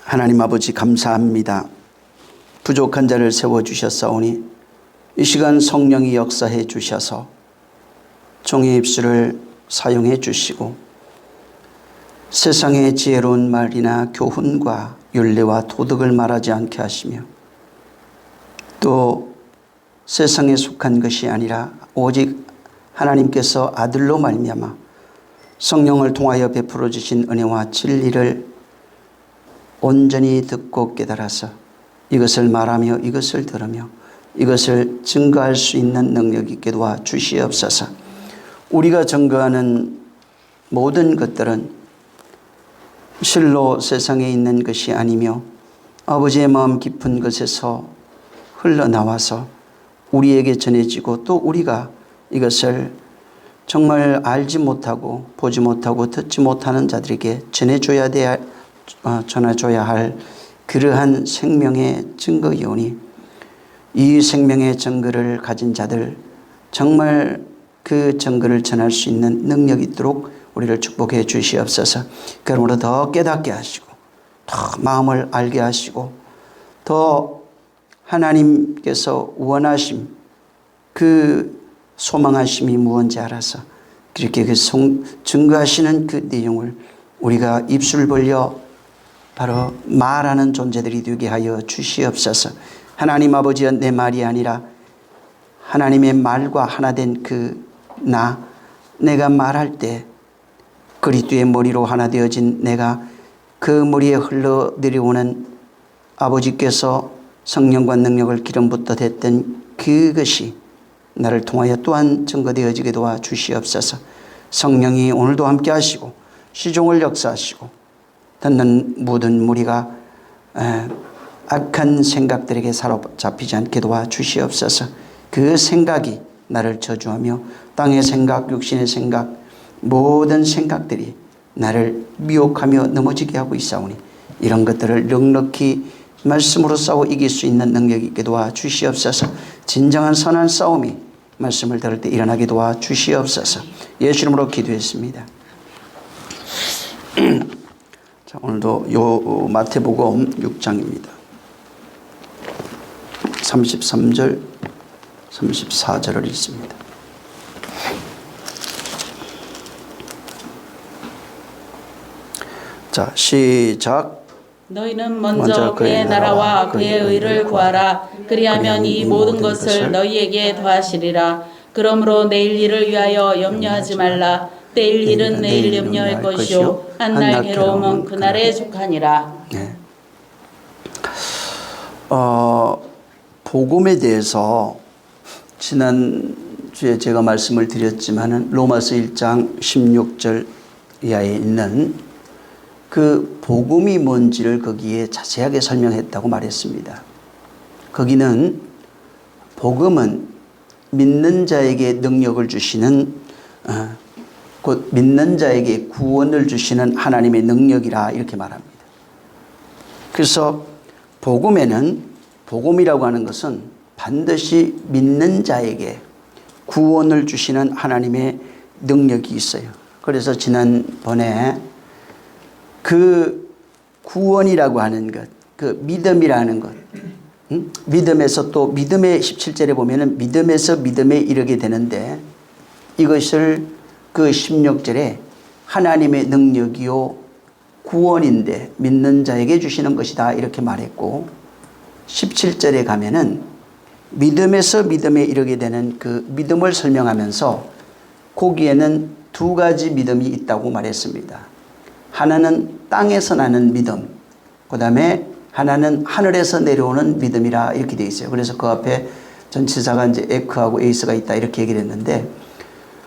하나님 아버지 감사합니다. 부족한 자를 세워주셨사오니 이 시간 성령이 역사해 주셔서 종의 입술을 사용해 주시고 세상의 지혜로운 말이나 교훈과 윤리와 도덕을 말하지 않게 하시며 또 세상에 속한 것이 아니라 오직 하나님께서 아들로 말미암아 성령을 통하여 베풀어 주신 은혜와 진리를 온전히 듣고 깨달아서 이것을 말하며 이것을 들으며 이것을 증거할 수 있는 능력 있게 도와주시옵소서. 우리가 증거하는 모든 것들은 실로 세상에 있는 것이 아니며 아버지의 마음 깊은 것에서 흘러나와서 우리에게 전해지고 또 우리가 이것을 정말 알지 못하고 보지 못하고 듣지 못하는 자들에게 전해줘야 할 그러한 생명의 증거이오니 이 생명의 증거를 가진 자들 정말 그 증거를 전할 수 있는 능력이 있도록 우리를 축복해 주시옵소서. 그러므로 더 깨닫게 하시고 더 마음을 알게 하시고 더 하나님께서 원하심 그 소망하심이 무언지 알아서 그렇게 그 증거하시는 그 내용을 우리가 입술을 벌려 바로 말하는 존재들이 되게 하여 주시옵소서. 하나님 아버지여, 내 말이 아니라 하나님의 말과 하나 된 내가 말할 때 그리스도의 머리로 하나 되어진 내가 그 머리에 흘러 내려오는 아버지께서 성령과 능력을 기름 붓듯 했던 그것이 나를 통하여 또한 증거되어지게 도와주시옵소서. 성령이 오늘도 함께 하시고 시종을 역사하시고 듣는 모든 무리가 악한 생각들에게 사로잡히지 않게 도와주시옵소서. 그 생각이 나를 저주하며 땅의 생각, 육신의 생각, 모든 생각들이 나를 미혹하며 넘어지게 하고 있사오니 이런 것들을 넉넉히 말씀으로 싸워 이길 수 있는 능력이 있게 도와주시옵소서. 진정한 선한 싸움이 말씀을 들을 때 일어나게 도와주시옵소서. 예수 이름으로 기도했습니다. 자, 오늘도 요 마태복음 6장입니다. 33절, 34절을 읽습니다. 자, 시작. 너희는 먼저 그의 나라와 그의 의를 구하라. 그리하면 이 모든 것을 너희에게 더하시리라. 그러므로 내일 일을 위하여 염려하지 말라. 내일 일은 내일 염려할 것이요 한날 괴로움은 그날에 속하니라. 네. 복음에 대해서 지난주에 제가 말씀을 드렸지만은 로마서 1장 16절 이하에 있는 그 복음이 뭔지를 거기에 자세하게 설명했다고 말했습니다. 거기는 복음은 믿는 자에게 능력을 주시는 곧 믿는 자에게 구원을 주시는 하나님의 능력이라 이렇게 말합니다. 그래서 복음이라고 하는 것은 반드시 믿는 자에게 구원을 주시는 하나님의 능력이 있어요. 그래서 지난번에 그 구원이라고 하는 것, 그 믿음이라는 것, 믿음에서 또 믿음의 17절에 보면은 믿음에서 믿음에 이르게 되는데 이것을 그 16절에 하나님의 능력이요 구원인데 믿는 자에게 주시는 것이다 이렇게 말했고 17절에 가면은 믿음에서 믿음에 이르게 되는 그 믿음을 설명하면서 거기에는 두 가지 믿음이 있다고 말했습니다. 하나는 땅에서 나는 믿음, 그 다음에 하나는 하늘에서 내려오는 믿음이라 이렇게 되어 있어요. 그래서 그 앞에 전치사가 이제 에크하고 에이스가 있다 이렇게 얘기를 했는데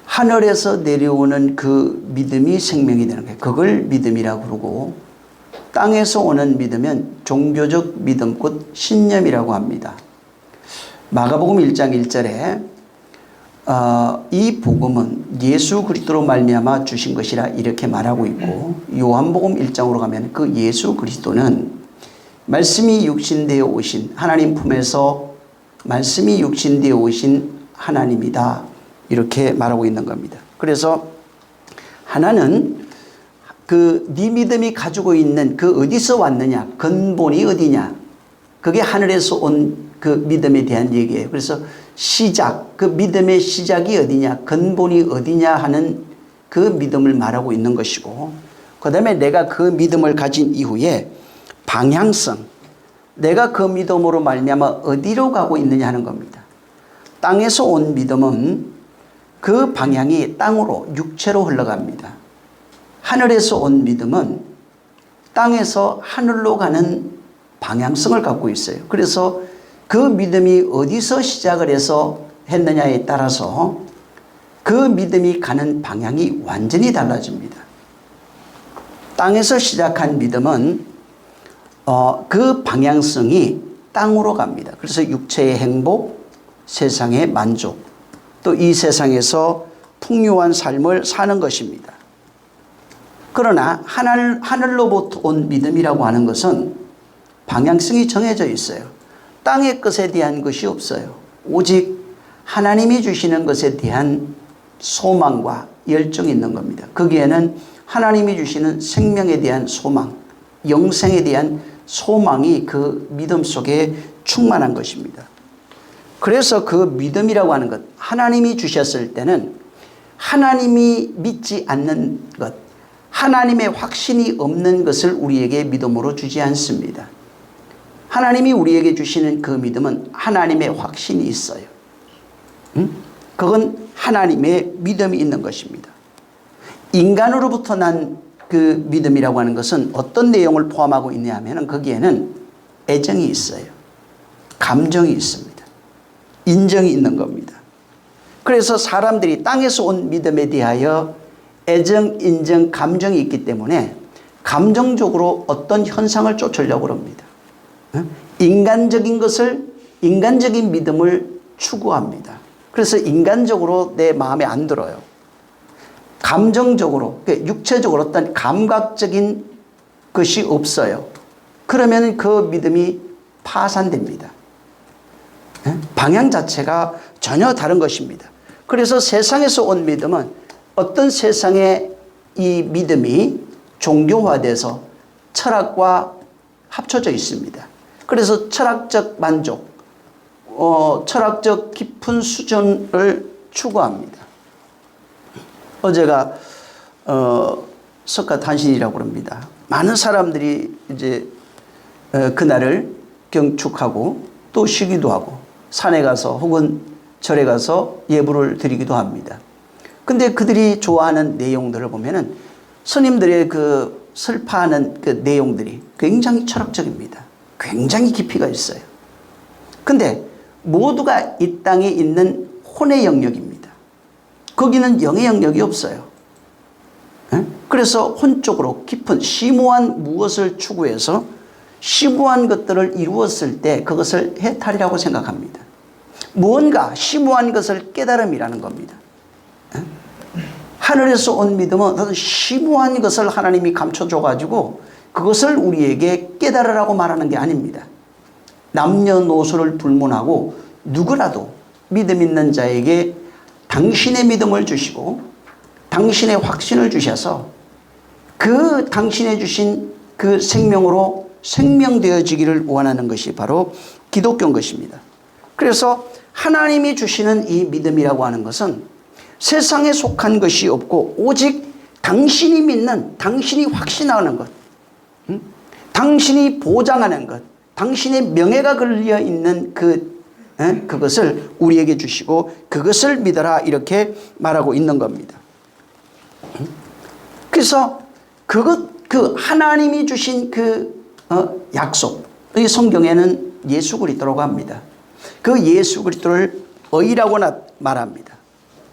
하늘에서 내려오는 그 믿음이 생명이 되는 거예요. 그걸 믿음이라고 그러고 땅에서 오는 믿음은 종교적 믿음, 곧 신념이라고 합니다. 마가복음 1장 1절에 이 복음은 예수 그리스도로 말미암아 주신 것이라 이렇게 말하고 있고 요한복음 1장으로 가면 그 예수 그리스도는 말씀이 육신되어 오신 하나님 품에서 말씀이 육신되어 오신 하나님이다 이렇게 말하고 있는 겁니다. 그래서 하나는 네 믿음이 가지고 있는 그 어디서 왔느냐, 근본이 어디냐, 그게 하늘에서 온 그 믿음에 대한 얘기예요. 그래서 시작, 그 믿음의 시작이 어디냐, 근본이 어디냐 하는 그 믿음을 말하고 있는 것이고, 그 다음에 내가 그 믿음을 가진 이후에 방향성, 내가 그 믿음으로 말미암아 어디로 가고 있느냐 하는 겁니다. 땅에서 온 믿음은 그 방향이 땅으로, 육체로 흘러갑니다. 하늘에서 온 믿음은 땅에서 하늘로 가는 방향성을 갖고 있어요. 그래서 그 믿음이 어디서 시작을 해서 했느냐에 따라서 그 믿음이 가는 방향이 완전히 달라집니다. 땅에서 시작한 믿음은 그 방향성이 땅으로 갑니다. 그래서 육체의 행복, 세상의 만족, 또 이 세상에서 풍요한 삶을 사는 것입니다. 그러나 하늘로부터 온 믿음이라고 하는 것은 방향성이 정해져 있어요. 땅의 것에 대한 것이 없어요. 오직 하나님이 주시는 것에 대한 소망과 열정이 있는 겁니다. 거기에는 하나님이 주시는 생명에 대한 소망, 영생에 대한 소망이 그 믿음 속에 충만한 것입니다. 그래서 그 믿음이라고 하는 것, 하나님이 주셨을 때는 하나님이 믿지 않는 것, 하나님의 확신이 없는 것을 우리에게 믿음으로 주지 않습니다. 하나님이 우리에게 주시는 그 믿음은 하나님의 확신이 있어요. 그건 하나님의 믿음이 있는 것입니다. 인간으로부터 난 그 믿음이라고 하는 것은 어떤 내용을 포함하고 있냐 하면 거기에는 애정이 있어요. 감정이 있습니다. 인정이 있는 겁니다. 그래서 사람들이 땅에서 온 믿음에 대하여 애정, 인정, 감정이 있기 때문에 감정적으로 어떤 현상을 쫓으려고 합니다. 인간적인 것을, 인간적인 믿음을 추구합니다. 그래서 인간적으로 내 마음에 안 들어요. 감정적으로, 육체적으로 어떤 감각적인 것이 없어요. 그러면 그 믿음이 파산됩니다. 방향 자체가 전혀 다른 것입니다. 그래서 세상에서 온 믿음은 어떤 세상의 이 믿음이 종교화돼서 철학과 합쳐져 있습니다. 그래서 철학적 만족, 철학적 깊은 수준을 추구합니다. 어제가 석가탄신이라고 합니다. 많은 사람들이 이제 그날을 경축하고 또 쉬기도 하고 산에 가서 혹은 절에 가서 예불을 드리기도 합니다. 근데 그들이 좋아하는 내용들을 보면은 스님들의 그 설파하는 그 내용들이 굉장히 철학적입니다. 굉장히 깊이가 있어요. 근데 모두가 이 땅에 있는 혼의 영역입니다. 거기는 영의 영역이 없어요. 그래서 혼적으로 깊은 심오한 무엇을 추구해서 심오한 것들을 이루었을 때 그것을 해탈이라고 생각합니다. 무언가 심오한 것을 깨달음이라는 겁니다. 하늘에서 온 믿음은 어떤 심오한 것을 하나님이 감춰줘가지고 그것을 우리에게 깨달으라고 말하는 게 아닙니다. 남녀노소를 불문하고 누구라도 믿음 있는 자에게 당신의 믿음을 주시고 당신의 확신을 주셔서 그 당신의 주신 그 생명으로 생명되어지기를 원하는 것이 바로 기독교인 것입니다. 그래서 하나님이 주시는 이 믿음이라고 하는 것은 세상에 속한 것이 없고 오직 당신이 믿는, 당신이 확신하는 것, 당신이 보장하는 것, 당신의 명예가 걸려 있는 그것을 우리에게 주시고 그것을 믿어라 이렇게 말하고 있는 겁니다. 그래서 그 하나님이 주신 그 약속, 이 성경에는 예수 그리스도라고 합니다. 그 예수 그리스도를 의라고 말합니다.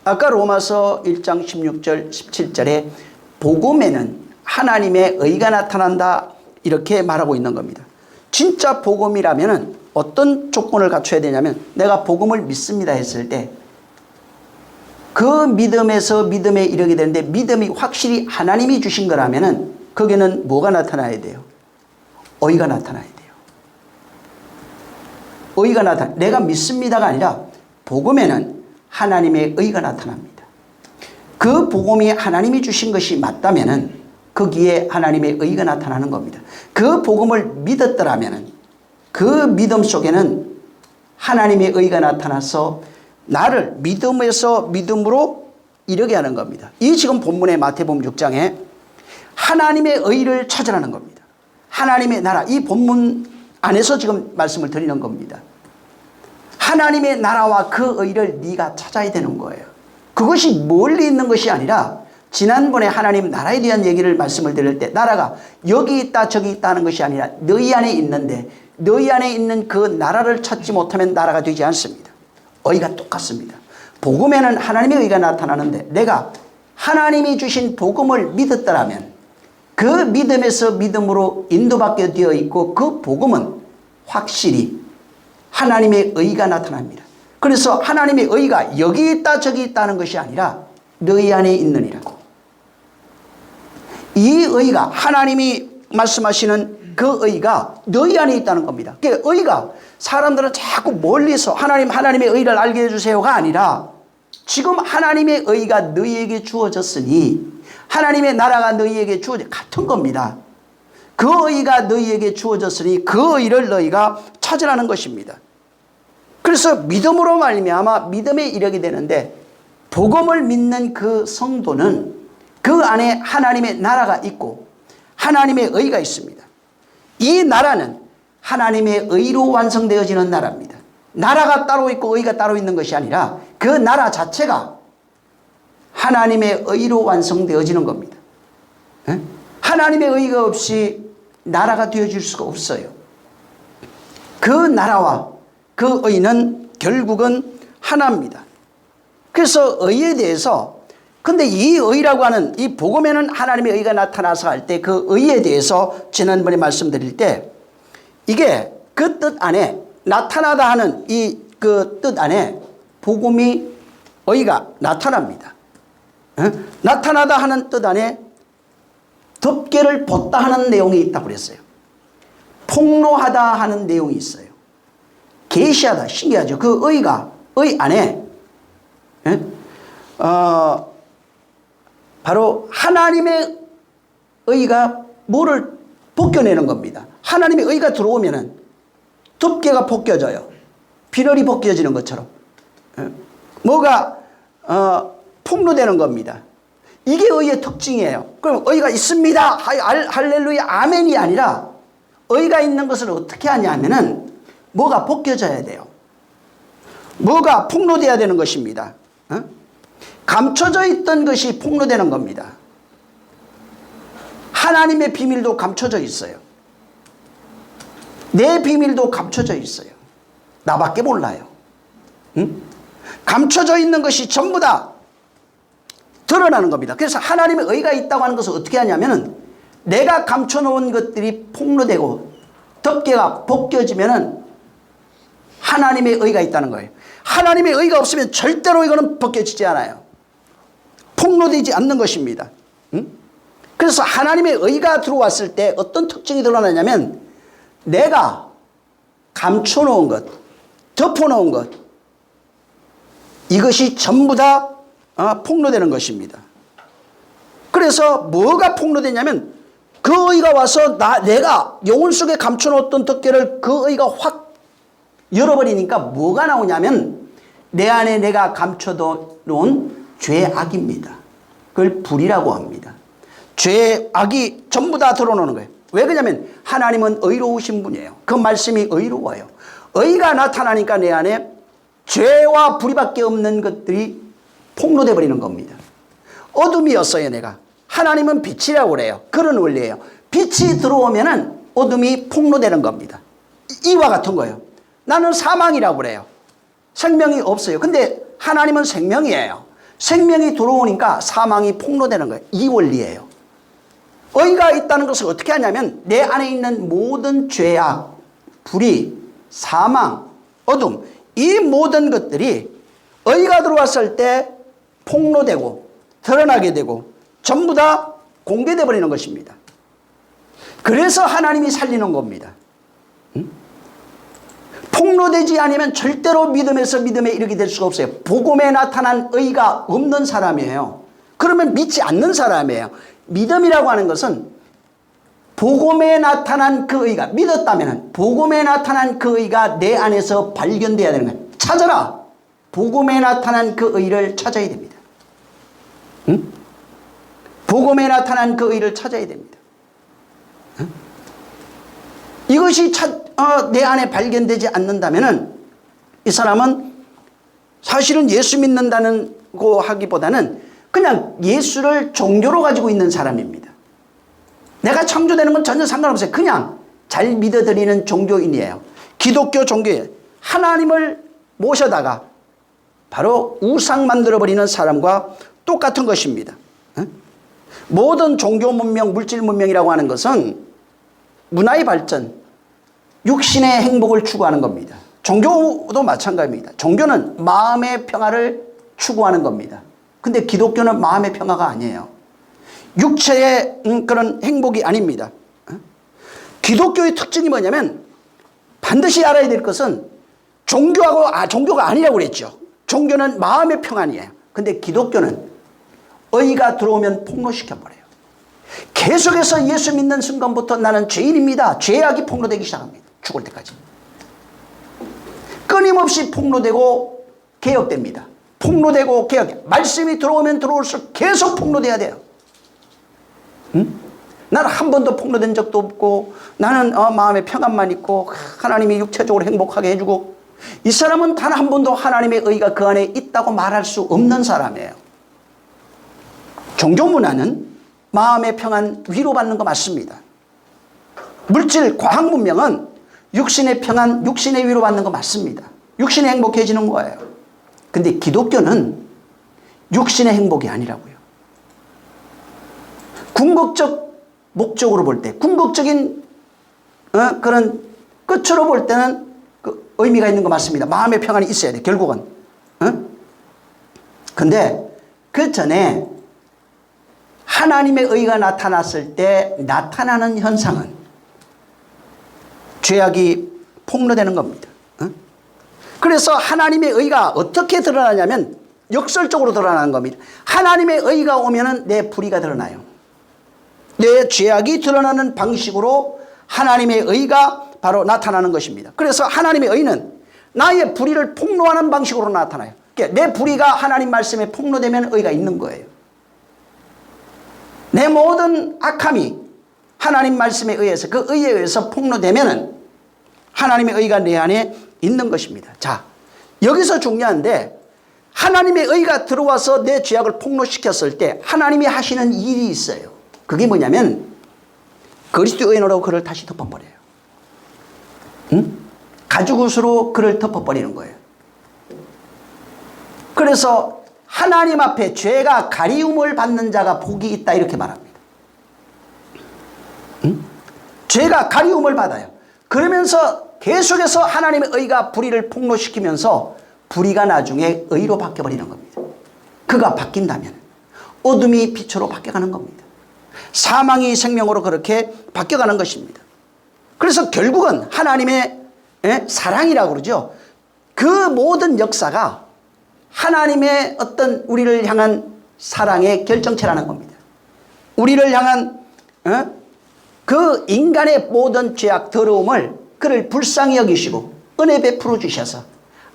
아까 로마서 1장 16절 17절에 복음에는 하나님의 의가 나타난다 이렇게 말하고 있는 겁니다. 진짜 복음이라면 어떤 조건을 갖춰야 되냐면 내가 복음을 믿습니다 했을 때 그 믿음에서 믿음에 이르게 되는데 믿음이 확실히 하나님이 주신 거라면 거기는 뭐가 나타나야 돼요? 의가 나타나야 돼요. 의가 내가 믿습니다가 아니라 복음에는 하나님의 의가 나타납니다. 그 복음이 하나님이 주신 것이 맞다면은 거기에 하나님의 의가 나타나는 겁니다. 그 복음을 믿었더라면 그 믿음 속에는 하나님의 의가 나타나서 나를 믿음에서 믿음으로 이르게 하는 겁니다. 이 지금 본문의 마태복음 6장에 하나님의 의를 찾으라는 겁니다. 하나님의 나라, 이 본문 안에서 지금 말씀을 드리는 겁니다. 하나님의 나라와 그 의를 네가 찾아야 되는 거예요. 그것이 멀리 있는 것이 아니라 지난번에 하나님 나라에 대한 얘기를 말씀을 드릴 때 나라가 여기 있다 저기 있다는 것이 아니라 너희 안에 있는데 너희 안에 있는 그 나라를 찾지 못하면 나라가 되지 않습니다. 의가 똑같습니다. 복음에는 하나님의 의가 나타나는데 내가 하나님이 주신 복음을 믿었더라면 그 믿음에서 믿음으로 인도받게 되어 있고 그 복음은 확실히 하나님의 의가 나타납니다. 그래서 하나님의 의가 여기 있다 저기 있다는 것이 아니라 너희 안에 있느니라고. 이 의가 하나님이 말씀하시는 그 의가 너희 안에 있다는 겁니다. 그러니까 의가 사람들은 자꾸 멀리서 하나님의 의를 알게 해주세요가 아니라 지금 하나님의 의가 너희에게 주어졌으니 하나님의 나라가 너희에게 주어져 같은 겁니다. 그 의가 너희에게 주어졌으니 그 의를 너희가 찾으라는 것입니다. 그래서 믿음으로 말미암아 믿음에 이르게 되는데 복음을 믿는 그 성도는 그 안에 하나님의 나라가 있고 하나님의 의가 있습니다. 이 나라는 하나님의 의로 완성되어지는 나라입니다. 나라가 따로 있고 의가 따로 있는 것이 아니라 그 나라 자체가 하나님의 의로 완성되어지는 겁니다. 하나님의 의가 없이 나라가 되어질 수가 없어요. 그 나라와 그 의는 결국은 하나입니다. 그래서 의에 대해서 근데 이 의라고 하는 이 복음에는 하나님의 의가 나타나서 할 때 그 의에 대해서 지난번에 말씀드릴 때 이게 그 뜻 안에 나타나다 하는 이 그 뜻 안에 복음이 의가 나타납니다. 나타나다 하는 뜻 안에 덮개를 벗다 하는 내용이 있다고 그랬어요. 폭로하다 하는 내용이 있어요. 계시하다, 신기하죠. 그 의가 의 안에 바로 하나님의 의가 뭐를 벗겨내는 겁니다. 하나님의 의가 들어오면은 덮개가 벗겨져요. 비늘이 벗겨지는 것처럼 뭐가 폭로되는 겁니다. 이게 의의 특징이에요. 그럼 의가 있습니다. 할렐루야 아멘이 아니라 의가 있는 것을 어떻게 하냐면은 뭐가 벗겨져야 돼요. 뭐가 폭로돼야 되는 것입니다. 감춰져 있던 것이 폭로되는 겁니다. 하나님의 비밀도 감춰져 있어요. 내 비밀도 감춰져 있어요. 나밖에 몰라요. 감춰져 있는 것이 전부 다 드러나는 겁니다. 그래서 하나님의 의가 있다고 하는 것을 어떻게 하냐면은 내가 감춰놓은 것들이 폭로되고 덮개가 벗겨지면은 하나님의 의가 있다는 거예요. 하나님의 의가 없으면 절대로 이거는 벗겨지지 않아요. 폭로되지 않는 것입니다. 그래서 하나님의 의가 들어왔을 때 어떤 특징이 드러나냐면 내가 감춰놓은 것, 덮어놓은 것 이것이 전부 다 폭로되는 것입니다. 그래서 뭐가 폭로되냐면 그 의가 와서 내가 영혼 속에 감춰놓았던 덮개를 그 의가 확 열어버리니까 뭐가 나오냐면 내 안에 내가 감춰놓은 죄악입니다. 그걸 불이라고 합니다. 죄악이 전부 다 드러나는 거예요. 왜 그러냐면 하나님은 의로우신 분이에요. 그 말씀이 의로워요. 의가 나타나니까 내 안에 죄와 불의밖에 없는 것들이 폭로돼 버리는 겁니다. 어둠이었어요 내가. 하나님은 빛이라고 그래요. 그런 원리예요. 빛이 들어오면은 어둠이 폭로되는 겁니다. 이와 같은 거예요. 나는 사망이라고 그래요. 생명이 없어요. 근데 하나님은 생명이에요. 생명이 들어오니까 사망이 폭로되는 거예요. 이 원리예요. 의가 있다는 것을 어떻게 하냐면 내 안에 있는 모든 죄악, 불의, 사망, 어둠 이 모든 것들이 의가 들어왔을 때 폭로되고 드러나게 되고 전부 다 공개돼 버리는 것입니다. 그래서 하나님이 살리는 겁니다. 폭로되지 않으면 절대로 믿음에서 믿음에 이르게 될 수가 없어요. 복음에 나타난 의가 없는 사람이에요. 그러면 믿지 않는 사람이에요. 믿음이라고 하는 것은 복음에 나타난 그 의가, 믿었다면 복음에 나타난 그 의가 내 안에서 발견돼야 되는 거예요. 찾아라. 복음에 나타난 그 의를 찾아야 됩니다. 응? 복음에 나타난 그 의를 찾아야 됩니다. 응? 이것이 내 안에 발견되지 않는다면 이 사람은 사실은 예수 믿는다는 거 하기보다는 그냥 예수를 종교로 가지고 있는 사람입니다. 내가 창조되는 건 전혀 상관없어요. 그냥 잘 믿어드리는 종교인이에요. 기독교 종교에 하나님을 모셔다가 바로 우상 만들어버리는 사람과 똑같은 것입니다. 모든 종교 문명, 물질 문명이라고 하는 것은 문화의 발전, 육신의 행복을 추구하는 겁니다. 종교도 마찬가지입니다. 종교는 마음의 평화를 추구하는 겁니다. 근데 기독교는 마음의 평화가 아니에요. 육체의 그런 행복이 아닙니다. 기독교의 특징이 뭐냐면 반드시 알아야 될 것은 종교가 아니라고 그랬죠. 종교는 마음의 평안이에요. 근데 기독교는 의가 들어오면 폭로시켜버려요. 계속해서 예수 믿는 순간부터 나는 죄인입니다. 죄악이 폭로되기 시작합니다. 죽을 때까지. 끊임없이 폭로되고 개혁됩니다. 폭로되고 개혁. 말씀이 들어오면 들어올수록 계속 폭로돼야 돼요. 응? 나는 한 번도 폭로된 적도 없고 나는 마음의 평안만 있고 하나님이 육체적으로 행복하게 해주고 이 사람은 단 한 번도 하나님의 의가 그 안에 있다고 말할 수 없는 사람이에요. 종교 문화는 마음의 평안 위로받는 거 맞습니다. 물질 과학 문명은 육신의 평안, 육신의 위로받는 거 맞습니다. 육신이 행복해지는 거예요. 근데 기독교는 육신의 행복이 아니라고요. 궁극적 목적으로 볼 때, 궁극적인 그런 끝으로 볼 때는 그 의미가 있는 거 맞습니다. 마음의 평안이 있어야 돼, 결국은. 근데 그 전에 하나님의 의가 나타났을 때 나타나는 현상은 죄악이 폭로되는 겁니다. 그래서 하나님의 의가 어떻게 드러나냐면 역설적으로 드러나는 겁니다. 하나님의 의가 오면은 내 불의가 드러나요. 내 죄악이 드러나는 방식으로 하나님의 의가 바로 나타나는 것입니다. 그래서 하나님의 의는 나의 불의를 폭로하는 방식으로 나타나요. 그러니까 내 불의가 하나님 말씀에 폭로되면 의가 있는 거예요. 내 모든 악함이 하나님 말씀에 의해서 그 의에 의해서 폭로되면은 하나님의 의가 내 안에 있는 것입니다. 자, 여기서 중요한데 하나님의 의가 들어와서 내 죄악을 폭로시켰을 때 하나님이 하시는 일이 있어요. 그게 뭐냐면 그리스도의 은혜로 그를 다시 덮어버려요. 응? 가죽옷으로 그를 덮어버리는 거예요. 그래서 하나님 앞에 죄가 가리움을 받는 자가 복이 있다 이렇게 말합니다. 응? 죄가 가리움을 받아요. 그러면서 계속해서 하나님의 의가 불의를 폭로시키면서 불의가 나중에 의로 바뀌어버리는 겁니다. 그가 바뀐다면 어둠이 빛으로 바뀌어가는 겁니다. 사망이 생명으로 그렇게 바뀌어가는 것입니다. 그래서 결국은 하나님의 사랑이라고 그러죠. 그 모든 역사가 하나님의 어떤 우리를 향한 사랑의 결정체라는 겁니다. 우리를 향한 그 인간의 모든 죄악 더러움을 그를 불쌍히 여기시고 은혜 베풀어 주셔서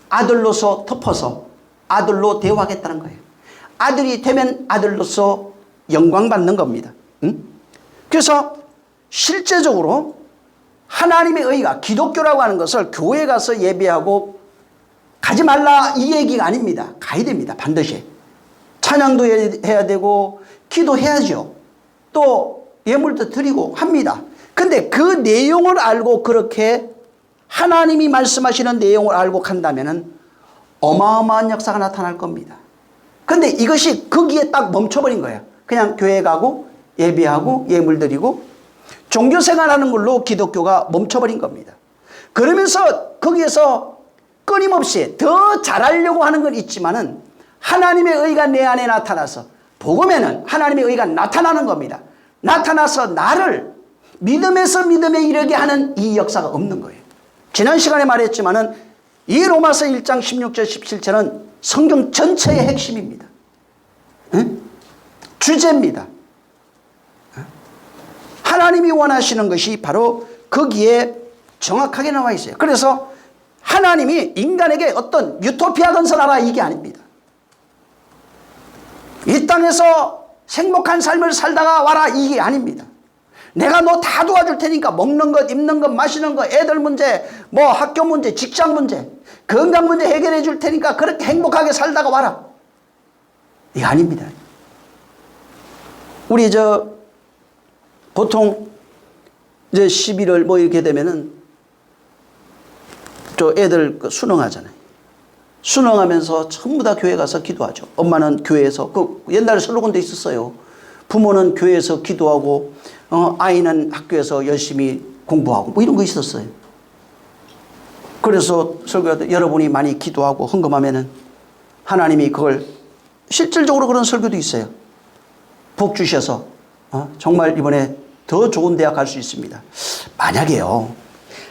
아들로서 덮어서 아들로 대우하겠다는 거예요. 아들이 되면 아들로서 영광 받는 겁니다. 그래서 실제적으로 하나님의 의가 기독교라고 하는 것을 교회 가서 예배하고 가지 말라 이 얘기가 아닙니다. 가야 됩니다. 반드시. 찬양도 해야 되고 기도해야죠. 또 예물도 드리고 합니다. 근데 그 내용을 알고 그렇게 하나님이 말씀하시는 내용을 알고 간다면 어마어마한 역사가 나타날 겁니다. 근데 이것이 거기에 딱 멈춰버린 거예요. 그냥 교회 가고 예배하고 예물 드리고 종교생활하는 걸로 기독교가 멈춰버린 겁니다. 그러면서 거기에서 끊임없이 더 잘하려고 하는 건 있지만은 하나님의 의가 내 안에 나타나서 복음에는 하나님의 의가 나타나는 겁니다. 나타나서 나를 믿음에서 믿음에 이르게 하는 이 역사가 없는 거예요. 지난 시간에 말했지만은 이 로마서 1장 16절 17절은 성경 전체의 핵심입니다. 응? 주제입니다. 하나님이 원하시는 것이 바로 거기에 정확하게 나와 있어요. 그래서 하나님이 인간에게 어떤 유토피아 건설하라 이게 아닙니다. 이 땅에서 행복한 삶을 살다가 와라 이게 아닙니다. 내가 너 다 도와줄 테니까 먹는 것, 입는 것, 마시는 것, 애들 문제, 뭐 학교 문제, 직장 문제, 건강 문제 해결해 줄 테니까 그렇게 행복하게 살다가 와라. 이게 아닙니다. 우리 보통 이제 11월 뭐 이렇게 되면은 애들 수능하잖아요. 수능하면서 전부 다 교회 가서 기도하죠. 엄마는 교회에서, 옛날에 슬로건도 있었어요. 부모는 교회에서 기도하고, 아이는 학교에서 열심히 공부하고, 뭐 이런 거 있었어요. 그래서 설교할 여러분이 많이 기도하고 헌금하면은 하나님이 그걸 실질적으로 그런 설교도 있어요. 복 주셔서, 정말 이번에 더 좋은 대학 갈 수 있습니다. 만약에요,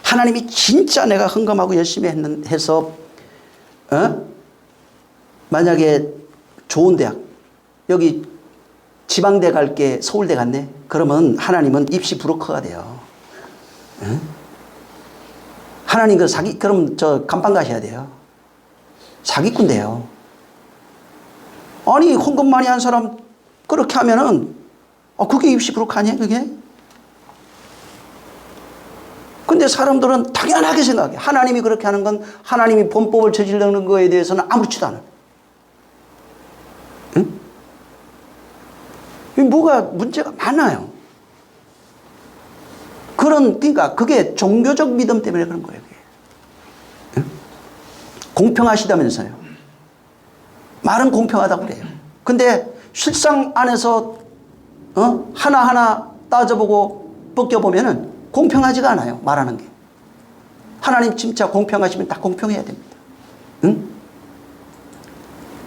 하나님이 진짜 내가 헌금하고 열심히 해서 만약에 좋은 대학, 여기 지방대 갈게 서울대 갔네? 그러면 하나님은 입시 브로커가 돼요. 하나님 그럼 간판 가셔야 돼요. 사기꾼 돼요. 아니, 헌금 많이 한 사람 그렇게 하면은, 그게 입시 브로커 아니에요, 그게? 근데 사람들은 당연하게 생각해. 하나님이 그렇게 하는 건 하나님이 범법을 저지르는 거에 대해서는 아무렇지도 않아요. 응? 뭐가 문제가 많아요. 그러니까 그게 종교적 믿음 때문에 그런 거예요. 그게. 응? 공평하시다면서요. 말은 공평하다고 그래요. 근데 실상 안에서 하나하나 따져보고 벗겨보면은 공평하지가 않아요. 말하는 게. 하나님 진짜 공평하시면 다 공평해야 됩니다. 응?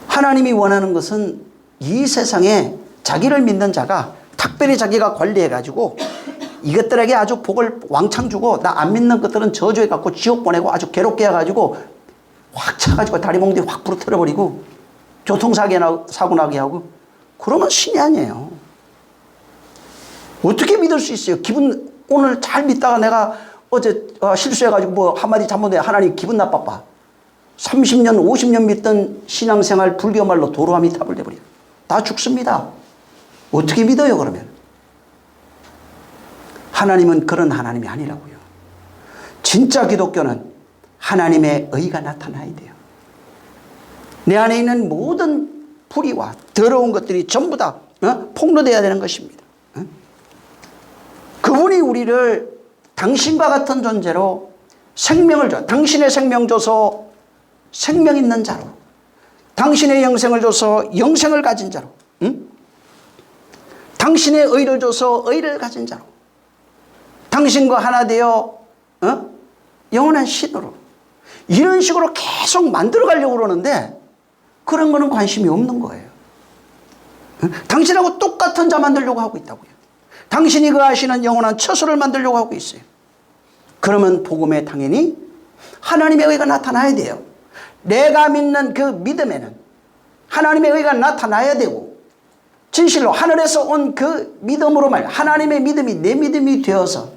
하나님이 원하는 것은 이 세상에 자기를 믿는 자가 특별히 자기가 관리해가지고 이것들에게 아주 복을 왕창 주고 나 안 믿는 것들은 저주해갖고 지옥 보내고 아주 괴롭게 해가지고 확 차가지고 다리 몽둥이 확 부러뜨려버리고 교통사고 나게 하고 그러면 신이 아니에요. 어떻게 믿을 수 있어요? 오늘 잘 믿다가 내가 어제 실수해가지고 뭐 한마디 잘못해 하나님 기분 나빠봐. 30년 50년 믿던 신앙생활 불교말로 도로함이 탑을 내버려. 다 죽습니다. 어떻게 믿어요 그러면? 하나님은 그런 하나님이 아니라고요. 진짜 기독교는 하나님의 의가 나타나야 돼요. 내 안에 있는 모든 불의와 더러운 것들이 전부 다 폭로되어야 되는 것입니다. 그분이 우리를 당신과 같은 존재로 생명을 줘. 당신의 생명 줘서 생명 있는 자로. 당신의 영생을 줘서 영생을 가진 자로. 응? 당신의 의를 줘서 의를 가진 자로. 당신과 하나 되어 영원한 신으로. 이런 식으로 계속 만들어 가려고 그러는데 그런 거는 관심이 없는 거예요. 응? 당신하고 똑같은 자 만들려고 하고 있다고요. 당신이 그 아시는 영원한 처소를 만들려고 하고 있어요. 그러면 복음에 당연히 하나님의 의가 나타나야 돼요. 내가 믿는 그 믿음에는 하나님의 의가 나타나야 되고 진실로 하늘에서 온 그 믿음으로 하나님의 믿음이 내 믿음이 되어서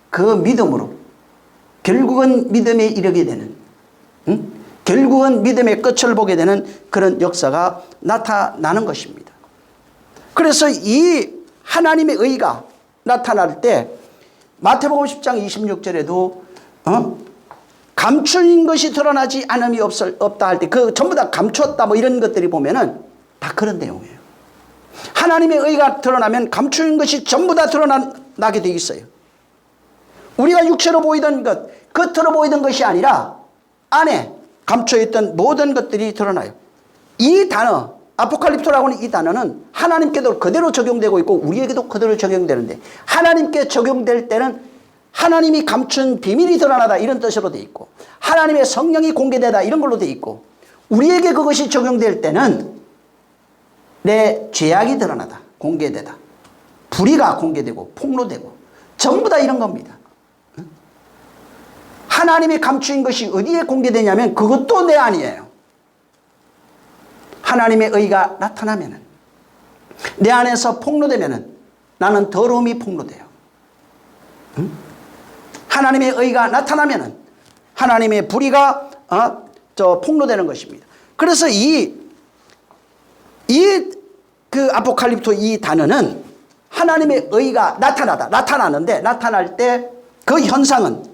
그 믿음으로 결국은 믿음에 이르게 되는 결국은 믿음의 끝을 보게 되는 그런 역사가 나타나는 것입니다. 그래서 이 하나님의 의가 나타날 때 마태복음 10장 26절에도 감추인 것이 드러나지 않음이 없다 할 때 그 전부 다 감추었다 뭐 이런 것들이 보면은 다 그런 내용이에요. 하나님의 의가 드러나면 감추인 것이 전부 다 드러나게 돼 있어요. 우리가 육체로 보이던 것, 겉으로 보이던 것이 아니라 안에 감춰있던 모든 것들이 드러나요. 이 단어 아포칼립토라고 하는 이 단어는 하나님께도 그대로 적용되고 있고 우리에게도 그대로 적용되는데 하나님께 적용될 때는 하나님이 감춘 비밀이 드러나다 이런 뜻으로 돼 있고 하나님의 성령이 공개되다 이런 걸로 돼 있고 우리에게 그것이 적용될 때는 내 죄악이 드러나다 공개되다 불의가 공개되고 폭로되고 전부 다 이런 겁니다. 하나님이 감추인 것이 어디에 공개되냐면 그것도 내 안이에요. 하나님의 의가 나타나면은 내 안에서 폭로되면은 나는 더러움이 폭로돼요. 하나님의 의가 나타나면은 하나님의 불의가 폭로되는 것입니다. 그래서 그 아포칼립토 이 단어는 하나님의 의가 나타나는데 나타날 때 그 현상은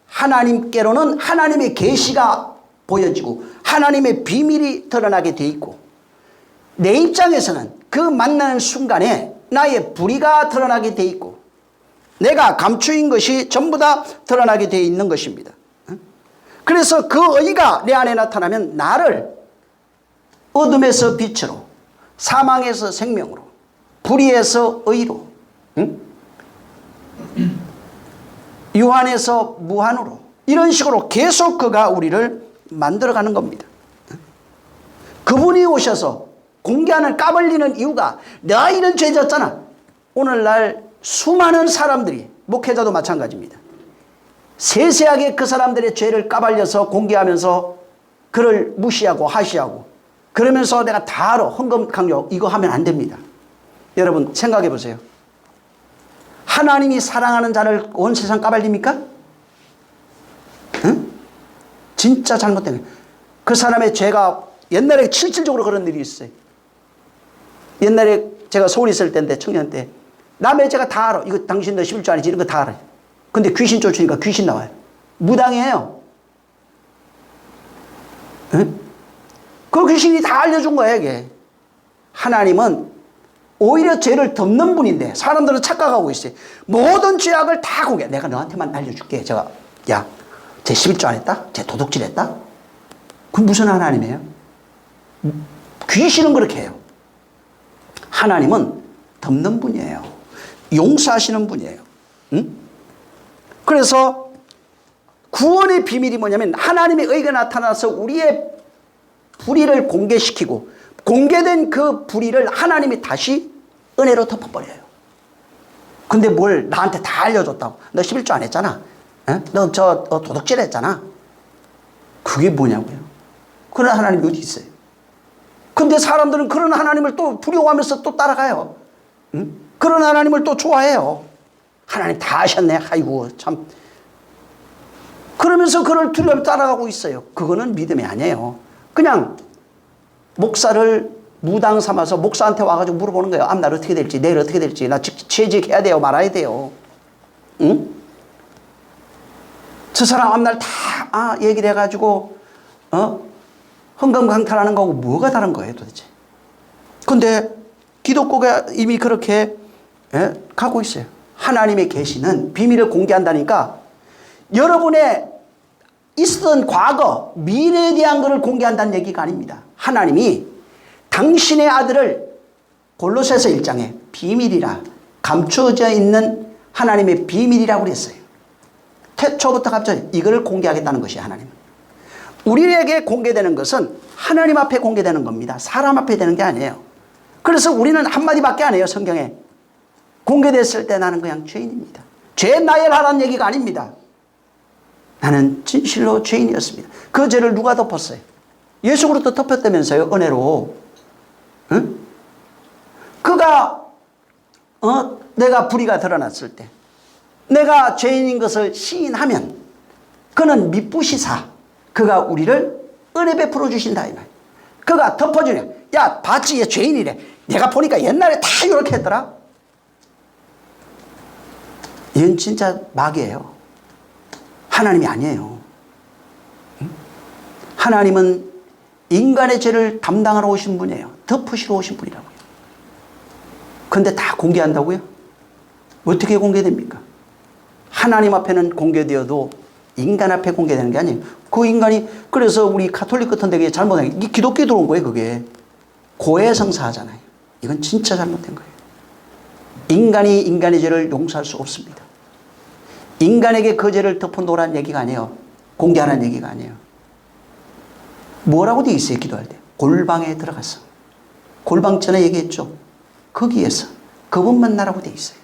하나님께로는 하나님의 계시가 보여지고 하나님의 비밀이 드러나게 돼 있고 내 입장에서는 그 만나는 순간에 나의 불의가 드러나게 돼 있고 내가 감추인 것이 전부 다 드러나게 돼 있는 것입니다. 그래서 그 의가 내 안에 나타나면 나를 어둠에서 빛으로 사망에서 생명으로 불의에서 의로 유한에서 무한으로 이런 식으로 계속 그가 우리를 만들어가는 겁니다. 그분이 오셔서 공개하는 까발리는 이유가 내가 이런 죄 졌잖아. 오늘날 수많은 사람들이 목회자도 마찬가지입니다. 세세하게 그 사람들의 죄를 까발려서 공개하면서 그를 무시하고 하시하고 그러면서 내가 다 알아. 헌금 강요 이거 하면 안 됩니다. 여러분 생각해 보세요. 하나님이 사랑하는 자를 온 세상 까발립니까? 응? 진짜 잘못된 거예요. 그 사람의 죄가 옛날에 실질적으로 그런 일이 있어요. 옛날에 제가 서울에 있을 때인데 청년 때 남의 죄가 다 알아. 이거 당신 너 11조 아니지 이런 거 다 알아요. 근데 귀신 쫓으니까 귀신 나와요. 무당이에요. 응? 그 귀신이 다 알려준 거예요 이게. 하나님은 오히려 죄를 덮는 분인데 사람들은 착각하고 있어요. 모든 죄악을 다 공개. 내가 너한테만 알려줄게. 제가 야, 쟤 11조 안 했다? 쟤 도둑질 했다? 그건 무슨 하나님이에요? 귀신은 그렇게 해요. 하나님은 덮는 분이에요. 용서하시는 분이에요. 응? 그래서 구원의 비밀이 뭐냐면 하나님의 의가 나타나서 우리의 불의를 공개시키고 공개된 그 불의를 하나님이 다시 은혜로 덮어버려요. 근데 뭘 나한테 다 알려줬다고. 너 11조 안 했잖아. 너 도둑질 했잖아. 그게 뭐냐고요. 그런 하나님이 어디 있어요. 근데 사람들은 그런 하나님을 또 두려워하면서 또 따라가요. 응? 그런 하나님을 또 좋아해요. 하나님 다 하셨네. 아이고 참. 그러면서 그를 두려워 따라가고 있어요. 그거는 믿음이 아니에요. 그냥 목사를 무당 삼아서 목사한테 와가지고 물어보는 거예요. 앞날 어떻게 될지 내일 어떻게 될지 나 취직해야 돼요 말아야 돼요. 응? 저 사람 앞날 다 얘기를 해가지고 헌금 강탈하는 거하고 뭐가 다른 거예요 도대체. 근데 기독교가 이미 그렇게 가고 있어요. 하나님의 계시는 비밀을 공개한다니까 여러분의 있었던 과거 미래에 대한 것을 공개한다는 얘기가 아닙니다. 하나님이 당신의 아들을 골로새서 1장에 비밀이라 감추어져 있는 하나님의 비밀이라고 그랬어요. 태초부터 갑자기 이걸 공개하겠다는 것이 하나님. 우리에게 공개되는 것은 하나님 앞에 공개되는 겁니다. 사람 앞에 되는 게 아니에요. 그래서 우리는 한마디밖에 안 해요. 성경에 공개됐을 때 나는 그냥 죄인입니다. 죄 나열하라는 얘기가 아닙니다. 나는 진실로 죄인이었습니다. 그 죄를 누가 덮었어요? 예수 그리스도 덮었다면서요. 은혜로. 응? 그가 내가 불의가 드러났을 때 내가 죄인인 것을 시인하면 그는 미쁘시사 그가 우리를 은혜 베풀어 주신다 이 말. 그가 덮어주냐. 야 봤지 얘 죄인이래. 내가 보니까 옛날에 다 이렇게 했더라. 이건 진짜 마귀예요. 하나님이 아니에요. 하나님은 인간의 죄를 담당하러 오신 분이에요. 덮으시러 오신 분이라고요. 근데 다 공개한다고요? 어떻게 공개됩니까? 하나님 앞에는 공개되어도 인간 앞에 공개되는 게 아니에요. 그 인간이 그래서 우리 가톨릭 같은 데게 잘못한 게 기독교에 들어온 거예요. 그게 고해성사하잖아요. 이건 진짜 잘못된 거예요. 인간이 인간의 죄를 용서할 수 없습니다. 인간에게 그 죄를 덮어놓으라는 얘기가 아니에요. 공개하라는 얘기가 아니에요. 뭐라고 돼 있어요? 기도할 때 골방에 들어가서 골방 전에 얘기했죠. 거기에서 그분 만나라고 돼 있어요.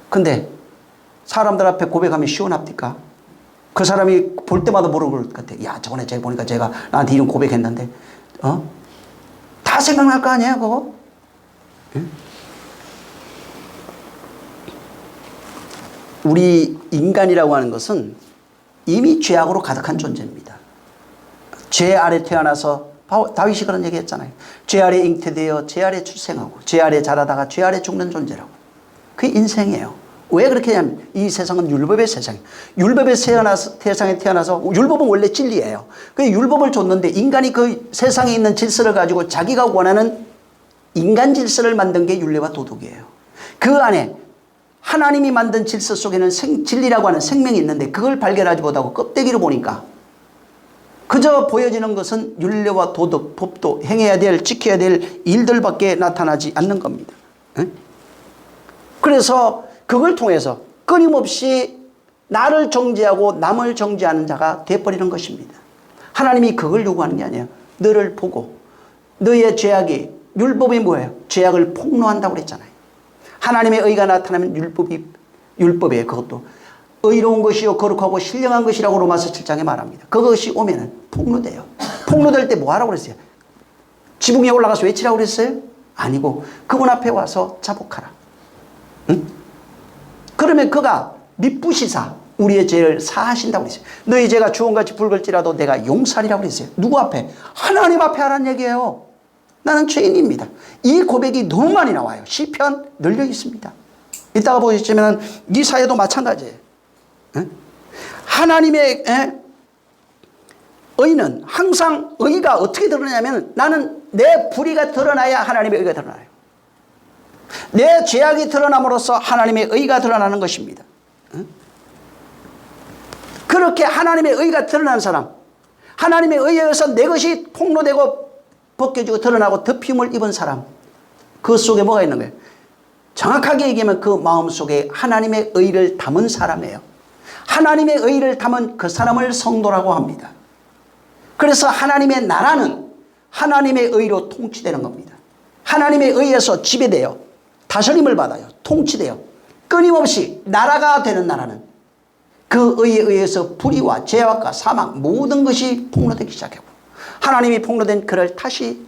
근데 사람들 앞에 고백하면 시원합니까? 그 사람이 볼 때마다 모르는 것 같아. 야 저번에 제가 보니까 제가 나한테 이런 고백했는데 다 생각날 거 아니야 그거? 응? 우리 인간이라고 하는 것은 이미 죄악으로 가득한 존재입니다. 죄 아래 태어나서 다윗이 그런 얘기 했잖아요. 죄 아래 잉태되어 죄 아래 출생하고 죄 아래 자라다가 죄 아래 죽는 존재라고. 그게 인생이에요. 왜 그렇게 하냐면 이 세상은 율법의 세상이에요. 율법의 세상에 태어나서 율법은 원래 진리예요. 그 율법을 줬는데 인간이 그 세상에 있는 질서를 가지고 자기가 원하는 인간 질서를 만든 게 율례와 도덕이에요. 그 안에 하나님이 만든 질서 속에는 진리라고 하는 생명이 있는데 그걸 발견하지 못하고 껍데기로 보니까 그저 보여지는 것은 율례와 도덕, 법도 행해야 될, 지켜야 될 일들밖에 나타나지 않는 겁니다. 그래서 그걸 통해서 끊임없이 나를 정죄하고 남을 정죄하는 자가 되어버리는 것입니다. 하나님이 그걸 요구하는 게 아니에요. 너를 보고 너의 죄악이, 율법이 뭐예요? 죄악을 폭로한다고 그랬잖아요. 하나님의 의가 나타나면 율법이에요. 그것도 의로운 것이요 거룩하고 신령한 것이라고 로마서 7장에 말합니다. 그것이 오면은 폭로돼요. 폭로될 때 뭐 하라고 그랬어요? 지붕 위에 올라가서 외치라고 그랬어요? 아니고 그분 앞에 와서 자복하라. 응? 그러면 그가 미쁘시사 우리의 죄를 사하신다고 그랬어요. 너희 죄가 주홍같이 붉을지라도 내가 용서하리라고 그랬어요. 누구 앞에? 하나님 앞에 하라는 얘기예요. 나는 죄인입니다. 이 고백이 너무 많이 나와요. 시편 널려 있습니다. 이따가 보시면 이사야도 마찬가지예요. 하나님의 의는 항상 의가 어떻게 드러나냐면 나는 내 불의가 드러나야 하나님의 의가 드러나요. 내 죄악이 드러남으로써 하나님의 의가 드러나는 것입니다. 그렇게 하나님의 의가 드러난 사람, 하나님의 의에 의해서 내 것이 폭로되고 벗겨지고 드러나고 덮임을 입은 사람, 그 속에 뭐가 있는 거예요? 정확하게 얘기하면 그 마음 속에 하나님의 의를 담은 사람이에요. 하나님의 의를 담은 그 사람을 성도라고 합니다. 그래서 하나님의 나라는 하나님의 의로 통치되는 겁니다. 하나님의 의에서 지배되어 다스림을 받아요. 통치되어 끊임없이 나라가 되는 나라는 그 의에 의해서 불의와 죄악과 사망 모든 것이 폭로되기 시작하고 하나님이 폭로된 그를 다시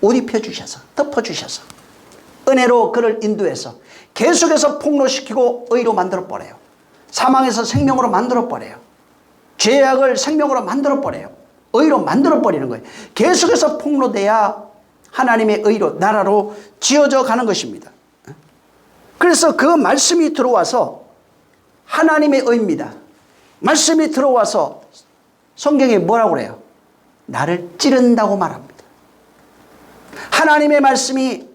옷 입혀주셔서 덮어주셔서 은혜로 그를 인도해서 계속해서 폭로시키고 의로 만들어버려요. 사망에서 생명으로 만들어버려요. 죄악을 생명으로 만들어버려요. 의로 만들어버리는 거예요. 계속해서 폭로돼야 하나님의 의로 나라로 지어져 가는 것입니다. 그래서 그 말씀이 들어와서 하나님의 의입니다. 말씀이 들어와서 성경에 뭐라고 그래요? 나를 찌른다고 말합니다. 하나님의 말씀이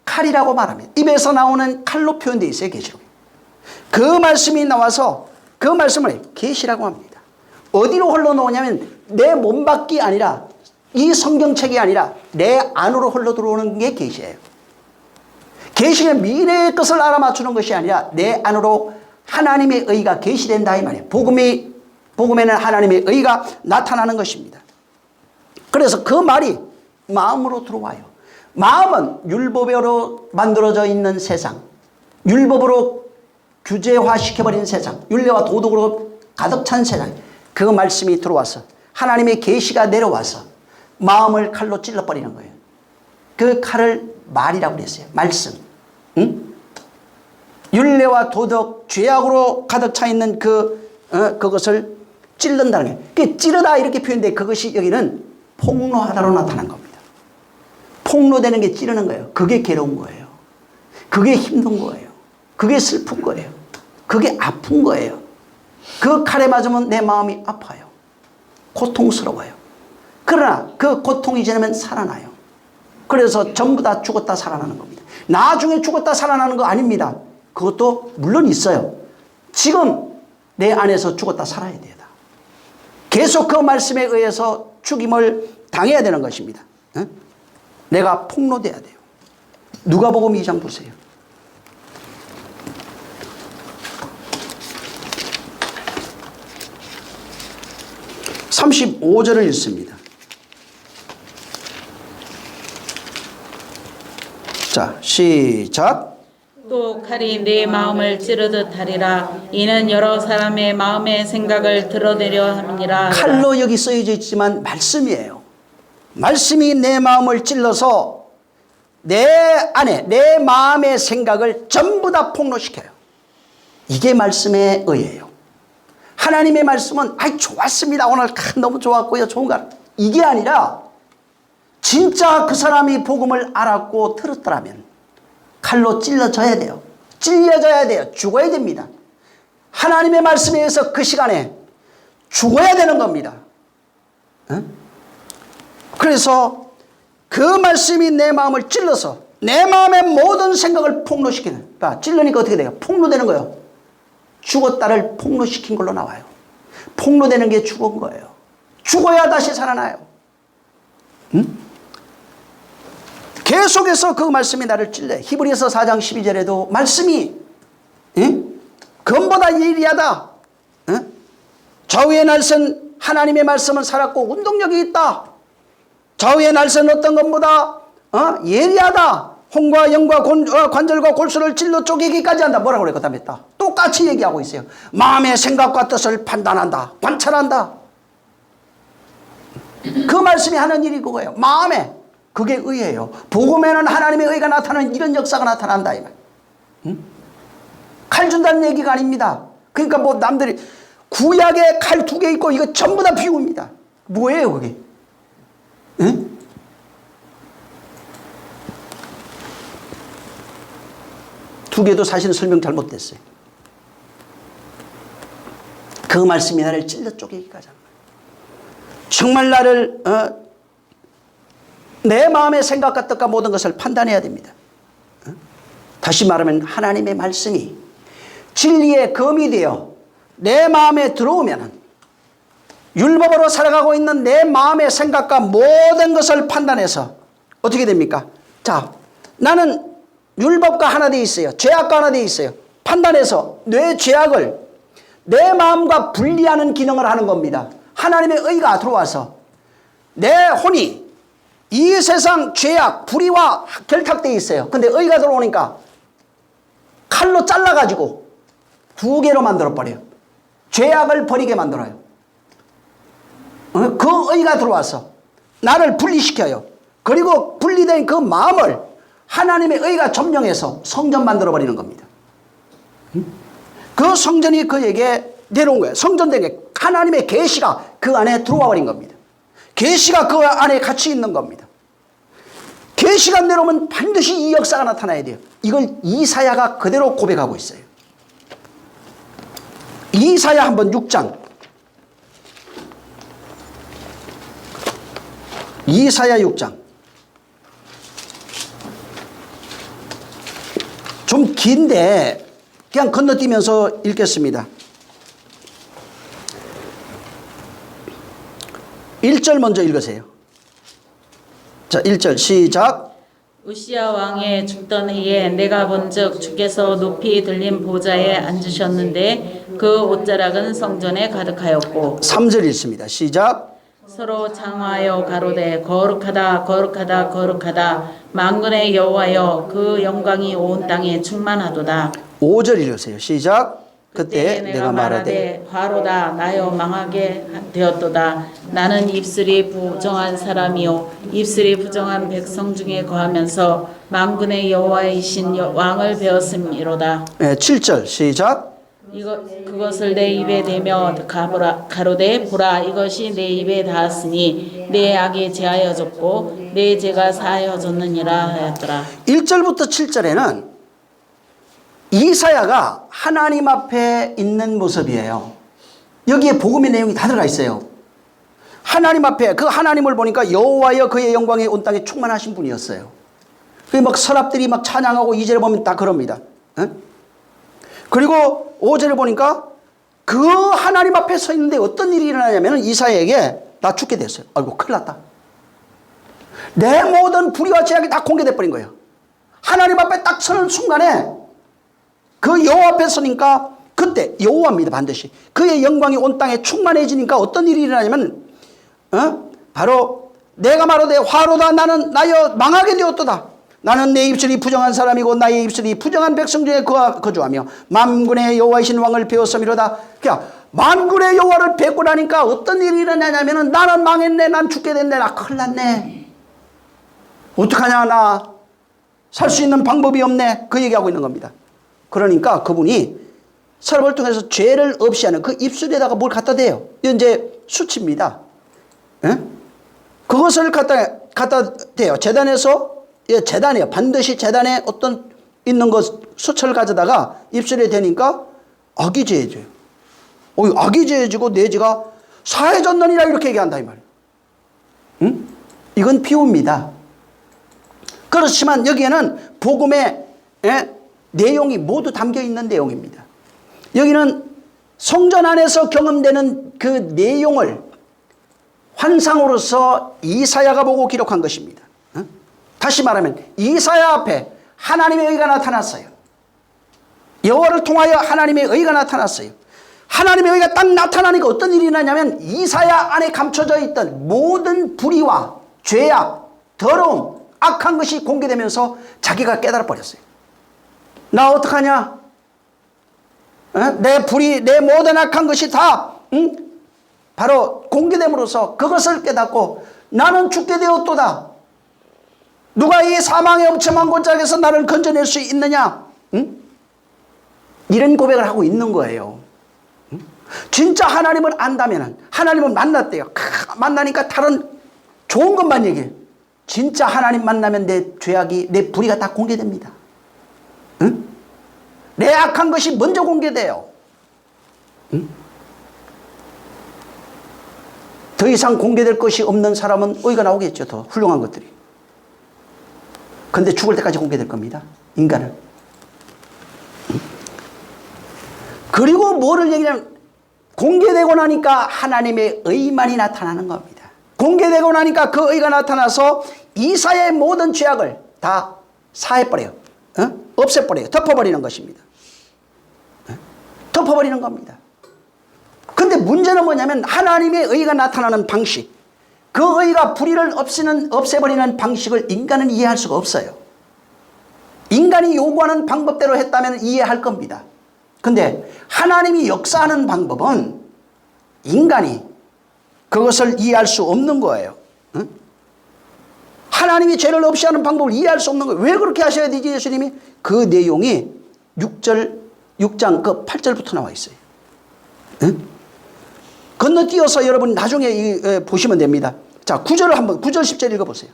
칼이라고 말합니다. 입에서 나오는 칼로 표현되어 있어요. 계시록에. 그 말씀이 나와서 그 말씀을 계시라고 합니다. 어디로 흘러나오냐면 내 몸밖이 아니라 이 성경책이 아니라 내 안으로 흘러들어오는 게 계시예요. 계시는 미래의 것을 알아맞추는 것이 아니라 내 안으로 하나님의 의가 계시된다 이 말이에요. 복음에는 하나님의 의가 나타나는 것입니다. 그래서 그 말이 마음으로 들어와요. 마음은 율법으로 만들어져 있는 세상, 율법으로 규제화시켜버린 세상, 율례와 도덕으로 가득 찬 세상, 그 말씀이 들어와서 하나님의 계시가 내려와서 마음을 칼로 찔러버리는 거예요. 그 칼을 말이라고 그랬어요. 말씀. 응? 율례와 도덕, 죄악으로 가득 차 있는 그것을 찔른다는 거예요. 그 찌르다 이렇게 표현돼 그것이 여기는 폭로하다로 나타난 겁니다. 폭로되는 게 찌르는 거예요. 그게 괴로운 거예요. 그게 힘든 거예요. 그게 슬픈 거예요. 그게 아픈 거예요. 그 칼에 맞으면 내 마음이 아파요. 고통스러워요. 그러나 그 고통이 지나면 살아나요. 그래서 전부 다 죽었다 살아나는 겁니다. 나중에 죽었다 살아나는 거 아닙니다. 그것도 물론 있어요. 지금 내 안에서 죽었다 살아야 돼요. 계속 그 말씀에 의해서 죽임을 당해야 되는 것입니다. 내가 폭로돼야 돼요. 누가복음 2장 보세요. 35절을 읽습니다. 자, 시작. 또 칼이 내 마음을 찌르듯 하리라. 이는 여러 사람의 마음의 생각을 드러내려 함이라. 칼로 여기 쓰여져 있지만 말씀이에요. 말씀이 내 마음을 찔러서 내 안에 내 마음의 생각을 전부 다 폭로시켜요. 이게 말씀의 의예요. 하나님의 말씀은 아이 좋았습니다. 오늘 너무 좋았고요. 좋은가. 이게 아니라 진짜 그 사람이 복음을 알았고 들었더라면 칼로 찔러져야 돼요. 찔려져야 돼요. 죽어야 됩니다. 하나님의 말씀에 의해서 그 시간에 죽어야 되는 겁니다. 그래서 그 말씀이 내 마음을 찔러서 내 마음의 모든 생각을 폭로시키는. 찔르니까 어떻게 돼요? 폭로되는 거예요. 죽었다를 폭로시킨 걸로 나와요. 폭로되는 게 죽은 거예요. 죽어야 다시 살아나요. 계속해서 그 말씀이 나를 찔러. 히브리서 4장 12절에도 말씀이 검보다 예리하다. 좌우의 날선 하나님의 말씀은 살았고 운동력이 있다. 좌우의 날선 어떤 것보다 예리하다. 혼과 영과 관절과 골수를 찔러 쪼개기까지 한다. 뭐라고 그래? 그 다음에 똑같이 얘기하고 있어요. 마음의 생각과 뜻을 판단한다. 관찰한다. 그 말씀이 하는 일이 그거예요. 마음에. 그게 의예요. 복음에는 하나님의 의가 나타나는 이런 역사가 나타난다. 이 말. 칼 준다는 얘기가 아닙니다. 그러니까 뭐 남들이 구약에 칼 2개 있고 이거 전부 다 비유입니다. 뭐예요 그게? 두 개도 사실은 설명 잘못됐어요. 그 말씀이 나를 찔러 쪼개기까지 합니다. 정말 나를 내 마음의 생각과 뜻과 모든 것을 판단해야 됩니다. 다시 말하면 하나님의 말씀이 진리의 검이 되어 내 마음에 들어오면 율법으로 살아가고 있는 내 마음의 생각과 모든 것을 판단해서 어떻게 됩니까? 자, 나는 율법과 하나 되어 있어요. 죄악과 하나 되어 있어요. 판단해서 내 죄악을 내 마음과 분리하는 기능을 하는 겁니다. 하나님의 의가 들어와서 내 혼이 이 세상 죄악, 불의와 결탁되어 있어요. 근데 의가 들어오니까 칼로 잘라가지고 2개로 만들어버려요. 죄악을 버리게 만들어요. 그 의가 들어와서 나를 분리시켜요. 그리고 분리된 그 마음을 하나님의 의가 점령해서 성전 만들어버리는 겁니다. 그 성전이 그에게 내려온 거예요. 성전된 게 하나님의 계시가 그 안에 들어와 버린 겁니다. 계시가 그 안에 같이 있는 겁니다. 계시가 내려오면 반드시 이 역사가 나타나야 돼요. 이걸 이사야가 그대로 고백하고 있어요. 이사야 한번 6장. 이사야 6장. 좀 긴데 그냥 건너뛰면서 읽겠습니다. 1절 먼저 읽으세요. 자, 1절 시작. 우시야 왕의 죽던 해에 내가 본즉 주께서 높이 들린 보좌에 앉으셨는데 그 옷자락은 성전에 가득하였고 3절 읽습니다. 시작. 서로 장하여 가로되 거룩하다 거룩하다 거룩하다 만군의 여호와여 그 영광이 온 땅에 충만하도다. 5절 읽으세요. 시작. 그때 내가 말하되 화로다 나여 망하게 되었도다. 나는 입술이 부정한 사람이요 입술이 부정한 백성 중에 거하면서 만군의 여호와이신 왕을 배웠음이로다. 7절 시작. 그것을 내 입에 대며 가로되 보라 이것이 내 입에 닿았으니 내 악이 제하여졌고 내 죄가 사하여졌느니라 하였더라. 1절부터 7절에는 이사야가 하나님 앞에 있는 모습이에요. 여기에 복음의 내용이 다 들어가 있어요. 하나님 앞에 그 하나님을 보니까 여호와여 그의 영광이 온 땅에 충만하신 분이었어요. 그게 막 서랍들이 막 찬양하고 2절에 보면 다 그럽니다. 그리고 5절에 보니까 그 하나님 앞에 서 있는데 어떤 일이 일어나냐면 이사야에게 나 죽게 됐어요. 아이고 큰일 났다. 내 모든 불의와 죄악이 다 공개돼 버린 거예요. 하나님 앞에 딱 서는 순간에 그 여호와 앞에 서니까 그때 여호와입니다. 반드시 그의 영광이 온 땅에 충만해지니까 어떤 일이 일어나냐면 바로 내가 말하되 화로다 나는 나여 망하게 되었도다. 나는 내 입술이 부정한 사람이고 나의 입술이 부정한 백성 중에 거주하며 만군의 여호와이신 왕을 배웠음이로다. 그러니까 만군의 여호와를 뵙고 나니까 어떤 일이 일어나냐면 나는 망했네. 난 죽게 됐네. 나 큰일 났네. 어떡하냐. 나 살 수 있는 방법이 없네. 그 얘기하고 있는 겁니다. 그러니까 그분이 사람을 통해서 죄를 없이 하는 그 입술에다가 뭘 갖다 대요. 이건 이제 수치입니다. 예? 그것을 갖다 대요. 재단에서, 예, 재단이에요. 반드시 재단에 어떤 있는 것, 수철을 가져다가 입술에 대니까 악이 제해져요. 악이 제해지고 내 죄가 사해졌느니라 이렇게 얘기한다 이 말이에요. 응? 이건 비유입니다. 그렇지만 여기에는 복음의, 예, 내용이 모두 담겨 있는 내용입니다. 여기는 성전 안에서 경험되는 그 내용을 환상으로서 이사야가 보고 기록한 것입니다. 어? 다시 말하면 이사야 앞에 하나님의 의가 나타났어요. 여호와를 통하여 하나님의 의가 나타났어요. 하나님의 의가 딱 나타나니까 어떤 일이 나냐면 이사야 안에 감춰져 있던 모든 불의와 죄악, 더러움, 악한 것이 공개되면서 자기가 깨달아 버렸어요. 나 어떡하냐? 내 불의, 내 모든 악한 것이 다 바로 공개됨으로써 그것을 깨닫고 나는 죽게 되었도다. 누가 이 사망의 엄청난 골짜기에서 나를 건져낼 수 있느냐? 이런 고백을 하고 있는 거예요. 진짜 하나님을 안다면, 하나님을 만났대요. 만나니까 다른 좋은 것만 얘기해요. 진짜 하나님 만나면 내 죄악이, 내 불의가 다 공개됩니다. 응? 내 악한 것이 먼저 공개돼요. 응? 더 이상 공개될 것이 없는 사람은 의가 나오겠죠. 더 훌륭한 것들이. 근데 죽을 때까지 공개될 겁니다. 인간은. 응? 그리고 뭐를 얘기하면 공개되고 나니까 하나님의 의만이 나타나는 겁니다. 공개되고 나니까 그 의가 나타나서 이사야의 모든 죄악을 다 사해버려요. 없애버려요. 덮어버리는 것입니다. 덮어버리는 겁니다. 근데 문제는 뭐냐면 하나님의 의가 나타나는 방식, 그 의가 불의를 없애버리는 방식을 인간은 이해할 수가 없어요. 인간이 요구하는 방법대로 했다면 이해할 겁니다. 근데 하나님이 역사하는 방법은 인간이 그것을 이해할 수 없는 거예요. 응? 하나님이 죄를 없이 하는 방법을 이해할 수 없는 거예요. 왜 그렇게 하셔야 되지 예수님이? 그 내용이 6장 그 8절부터 나와 있어요. 응? 건너뛰어서 여러분 나중에 보시면 됩니다. 자, 9절을 한번 9절 10절 읽어보세요.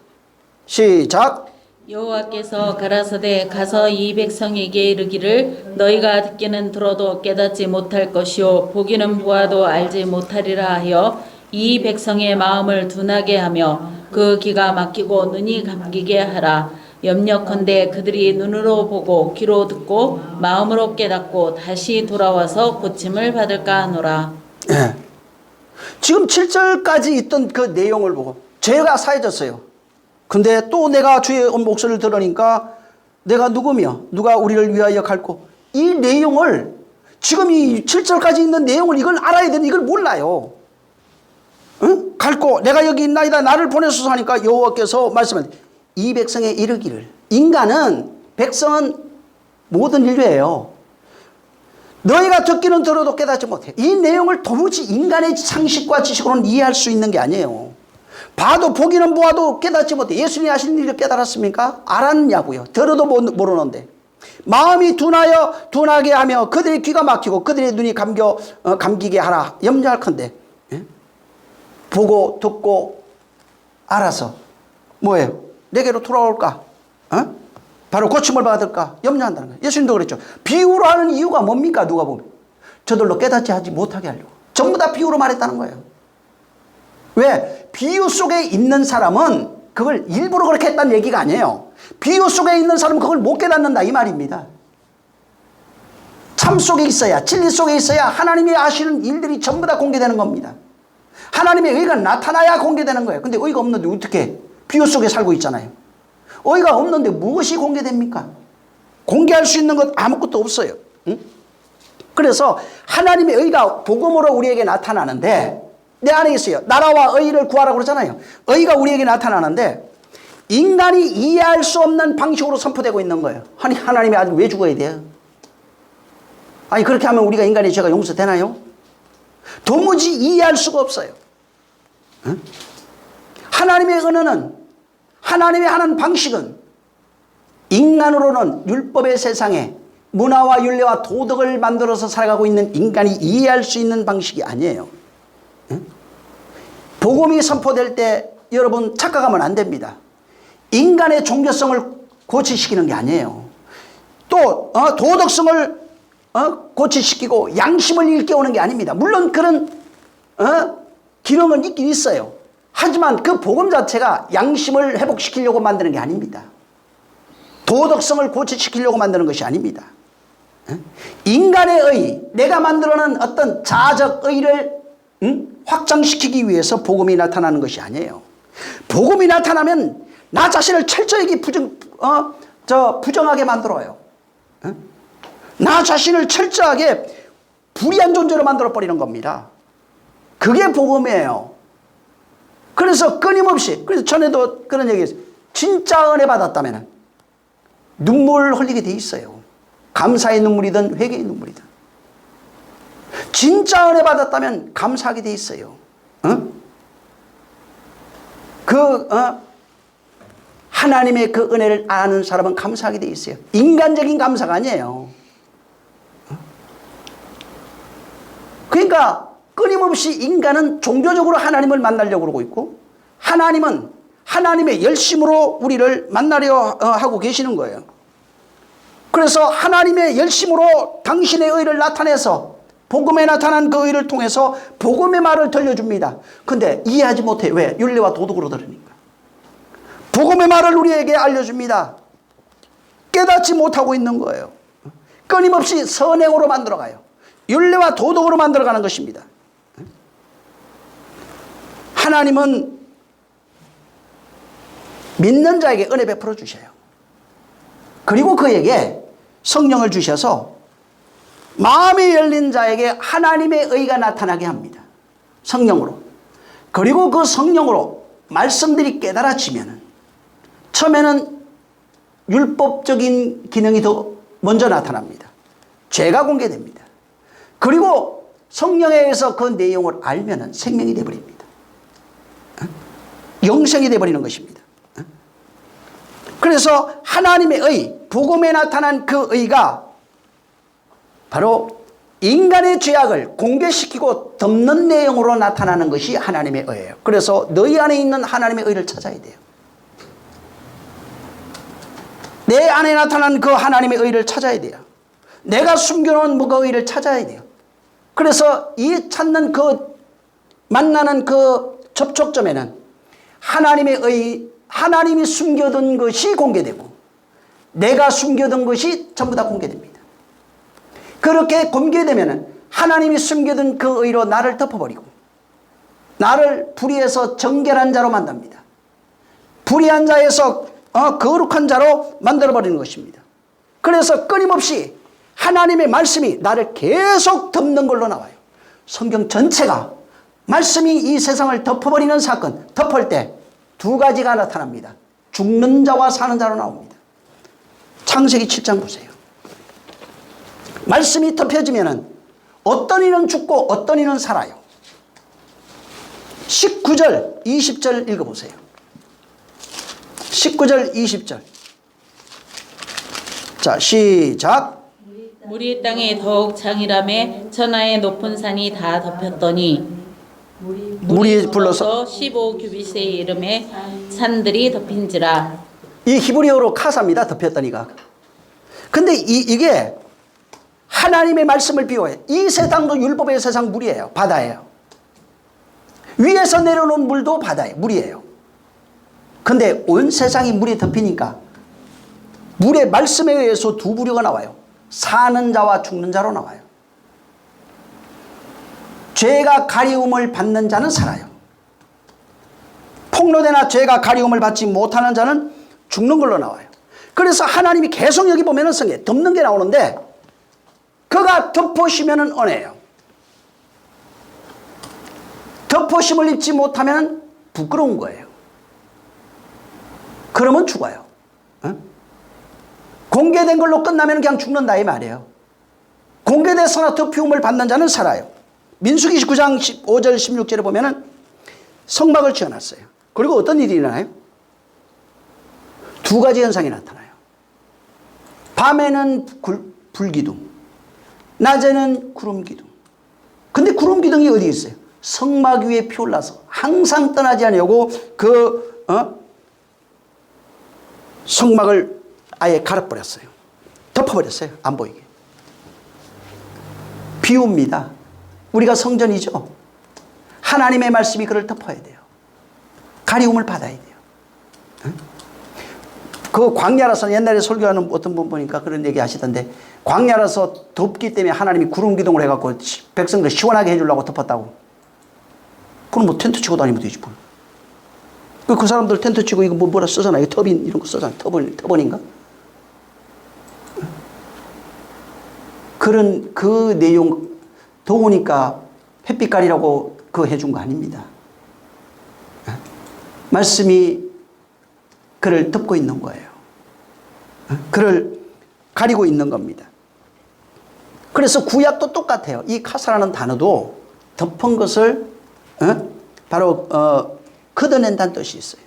시작. 여호와께서 가라사대 가서 이 백성에게 이르기를 너희가 듣기는 들어도 깨닫지 못할 것이요 보기는 보아도 알지 못하리라 하여 이 백성의 마음을 둔하게 하며 그 귀가 막히고 눈이 감기게 하라. 염려컨대 그들이 눈으로 보고 귀로 듣고 마음으로 깨닫고 다시 돌아와서 고침을 받을까 하노라. 네. 지금 7절까지 있던 그 내용을 보고 죄가 사해졌어요. 근데 또 내가 주의 목소리를 들으니까 내가 누구며 누가 우리를 위하여 갈고, 이 내용을 지금 이 7절까지 있는 내용을 이걸 알아야 되는, 이걸 몰라요. 응? 갈고 내가 여기 있나이다 나를 보내소서 하니까 여호와께서 말씀하신 이 백성에 이르기를, 인간은, 백성은 모든 인류예요. 너희가 듣기는 들어도 깨닫지 못해. 이 내용을 도무지 인간의 상식과 지식으로는 이해할 수 있는 게 아니에요. 봐도 보기는 보아도 깨닫지 못해. 예수님이 하신 일을 깨달았습니까? 알았냐고요. 들어도 모르는데. 마음이 둔하게 하며 그들의 귀가 막히고 그들의 눈이 감기게 하라. 염려할컨대. 예? 보고 듣고 알아서 뭐예요? 내게로 돌아올까? 어? 바로 고침을 받을까? 염려한다는 거예요. 예수님도 그랬죠. 비유로 하는 이유가 뭡니까? 누가 보면 저들로 깨닫지 하지 못하게 하려고. 전부 다 비유로 말했다는 거예요. 왜? 비유 속에 있는 사람은 그걸 일부러 그렇게 했다는 얘기가 아니에요. 비유 속에 있는 사람은 그걸 못 깨닫는다 이 말입니다. 참 속에 있어야, 진리 속에 있어야 하나님이 하시는 일들이 전부 다 공개되는 겁니다. 하나님의 의가 나타나야 공개되는 거예요. 근데 의가 없는데 어떻게 비유 속에 살고 있잖아요. 의가 없는데 무엇이 공개됩니까? 공개할 수 있는 것 아무것도 없어요. 응? 그래서 하나님의 의가 복음으로 우리에게 나타나는데 내 안에 있어요. 나라와 의를 구하라고 그러잖아요. 의가 우리에게 나타나는데 인간이 이해할 수 없는 방식으로 선포되고 있는 거예요. 아니 하나님이 아직 왜 죽어야 돼요? 아니 그렇게 하면 우리가 인간의 죄가 용서되나요? 도무지 이해할 수가 없어요. 응? 하나님의 은혜는, 하나님의 하는 방식은 인간으로는 율법의 세상에 문화와 윤리와 도덕을 만들어서 살아가고 있는 인간이 이해할 수 있는 방식이 아니에요. 복음이 선포될 때 여러분 착각하면 안 됩니다. 인간의 종교성을 고치시키는 게 아니에요. 또 도덕성을 고치시키고 양심을 일깨우는 게 아닙니다. 물론 그런 기능은 있긴 있어요. 하지만 그 복음 자체가 양심을 회복시키려고 만드는 게 아닙니다. 도덕성을 고치시키려고 만드는 것이 아닙니다. 인간의 의, 내가 만들어낸 어떤 자아적 의를 확장시키기 위해서 복음이 나타나는 것이 아니에요. 복음이 나타나면 나 자신을 철저하게 부정하게 만들어요. 나 자신을 철저하게 불의한 존재로 만들어버리는 겁니다. 그게 복음이에요. 그래서 끊임없이, 그래서 전에도 그런 얘기했어요. 진짜 은혜 받았다면 눈물 흘리게 돼 있어요. 감사의 눈물이든 회개의 눈물이든. 진짜 은혜 받았다면 감사하게 돼 있어요. 하나님의 그 은혜를 아는 사람은 감사하게 돼 있어요. 인간적인 감사가 아니에요. 그러니까 끊임없이 인간은 종교적으로 하나님을 만나려고 그러고 있고, 하나님은 하나님의 열심으로 우리를 만나려 하고 계시는 거예요. 그래서 하나님의 열심으로 당신의 의를 나타내서 복음에 나타난 그 의를 통해서 복음의 말을 들려줍니다. 근데 이해하지 못해. 왜? 윤리와 도덕으로 들으니까. 복음의 말을 우리에게 알려줍니다. 깨닫지 못하고 있는 거예요. 끊임없이 선행으로 만들어가요. 윤리와 도덕으로 만들어가는 것입니다. 하나님은 믿는 자에게 은혜 베풀어 주셔요. 그리고 그에게 성령을 주셔서 마음이 열린 자에게 하나님의 의가 나타나게 합니다. 성령으로. 그리고 그 성령으로 말씀들이 깨달아지면 처음에는 율법적인 기능이 더 먼저 나타납니다. 죄가 공개됩니다. 그리고 성령에 의해서 그 내용을 알면 생명이 되어버립니다. 영생이 되어버리는 것입니다. 그래서 하나님의 의, 복음에 나타난 그 의가 바로 인간의 죄악을 공개시키고 덮는 내용으로 나타나는 것이 하나님의 의예요. 그래서 너희 안에 있는 하나님의 의를 찾아야 돼요. 내 안에 나타난 그 하나님의 의를 찾아야 돼요. 내가 숨겨놓은 그 의를 찾아야 돼요. 그래서 이 찾는 만나는 그 접촉점에는 하나님의 의, 하나님이 숨겨둔 것이 공개되고 내가 숨겨둔 것이 전부 다 공개됩니다. 그렇게 공개되면 하나님이 숨겨둔 그 의로 나를 덮어버리고 나를 불의에서 정결한 자로 만듭니다. 불의한 자에서 거룩한 자로 만들어버리는 것입니다. 그래서 끊임없이 하나님의 말씀이 나를 계속 덮는 걸로 나와요. 성경 전체가 말씀이 이 세상을 덮어버리는 사건, 덮을 때 두 가지가 나타납니다. 죽는 자와 사는 자로 나옵니다. 창세기 7장 보세요. 말씀이 덮여지면 어떤 이는 죽고 어떤 이는 살아요. 19절, 20절 읽어보세요. 19절, 20절. 자, 시작. 물이 땅에 더욱 창이라매 천하의 높은 산이 다 덮였더니 물이 불러서 15규빗의 이름에 산들이 덮인지라. 이 히브리어로 카사입니다. 덮였더니가. 근데 이게 하나님의 말씀을 비유해. 이 세상도 율법의 세상 물이에요. 바다예요. 위에서 내려오는 물도 바다예요. 물이에요. 근데 온 세상이 물에 덮이니까 물의 말씀에 의해서 두 부류가 나와요. 사는 자와 죽는 자로 나와요. 죄가 가리움을 받는 자는 살아요. 폭로되나 죄가 가리움을 받지 못하는 자는 죽는 걸로 나와요. 그래서 하나님이 계속 여기 보면은 성경에 덮는 게 나오는데 그가 덮으시면은 은혜예요. 덮으심을 입지 못하면 부끄러운 거예요. 그러면 죽어요. 공개된 걸로 끝나면 그냥 죽는다 이 말이에요. 공개돼서나 덮이움을 받는 자는 살아요. 민수기 19장 15절 16절에 보면은 성막을 지어놨어요. 그리고 어떤 일이 일어나요? 두 가지 현상이 나타나요. 밤에는 불기둥, 낮에는 구름기둥. 근데 구름기둥이 어디 있어요? 성막 위에 피올라서 항상 떠나지 않으려고 성막을 아예 갈아버렸어요. 덮어버렸어요. 안 보이게. 비유입니다. 우리가 성전이죠. 하나님의 말씀이 그를 덮어야 돼요. 가리움을 받아야 돼요. 그 광야라서 옛날에 설교하는 어떤 분 보니까 그런 얘기 하시던데, 광야라서 덥기 때문에 하나님이 구름기둥을 해갖고 백성들 시원하게 해주려고 덮었다고. 그럼 뭐 텐트 치고 다니면 되지 뭐. 그 사람들 텐트 치고 이거 뭐라 쓰잖아요. 터빈 이런 거 쓰잖아요. 터번인가? 그런 그 내용, 더우니까 햇빛 가리라고 그거 해준 거 아닙니다. 말씀이 그를 덮고 있는 거예요. 그를 가리고 있는 겁니다. 그래서 구약도 똑같아요. 이 카사라는 단어도 덮은 것을 바로 걷어낸다는 뜻이 있어요.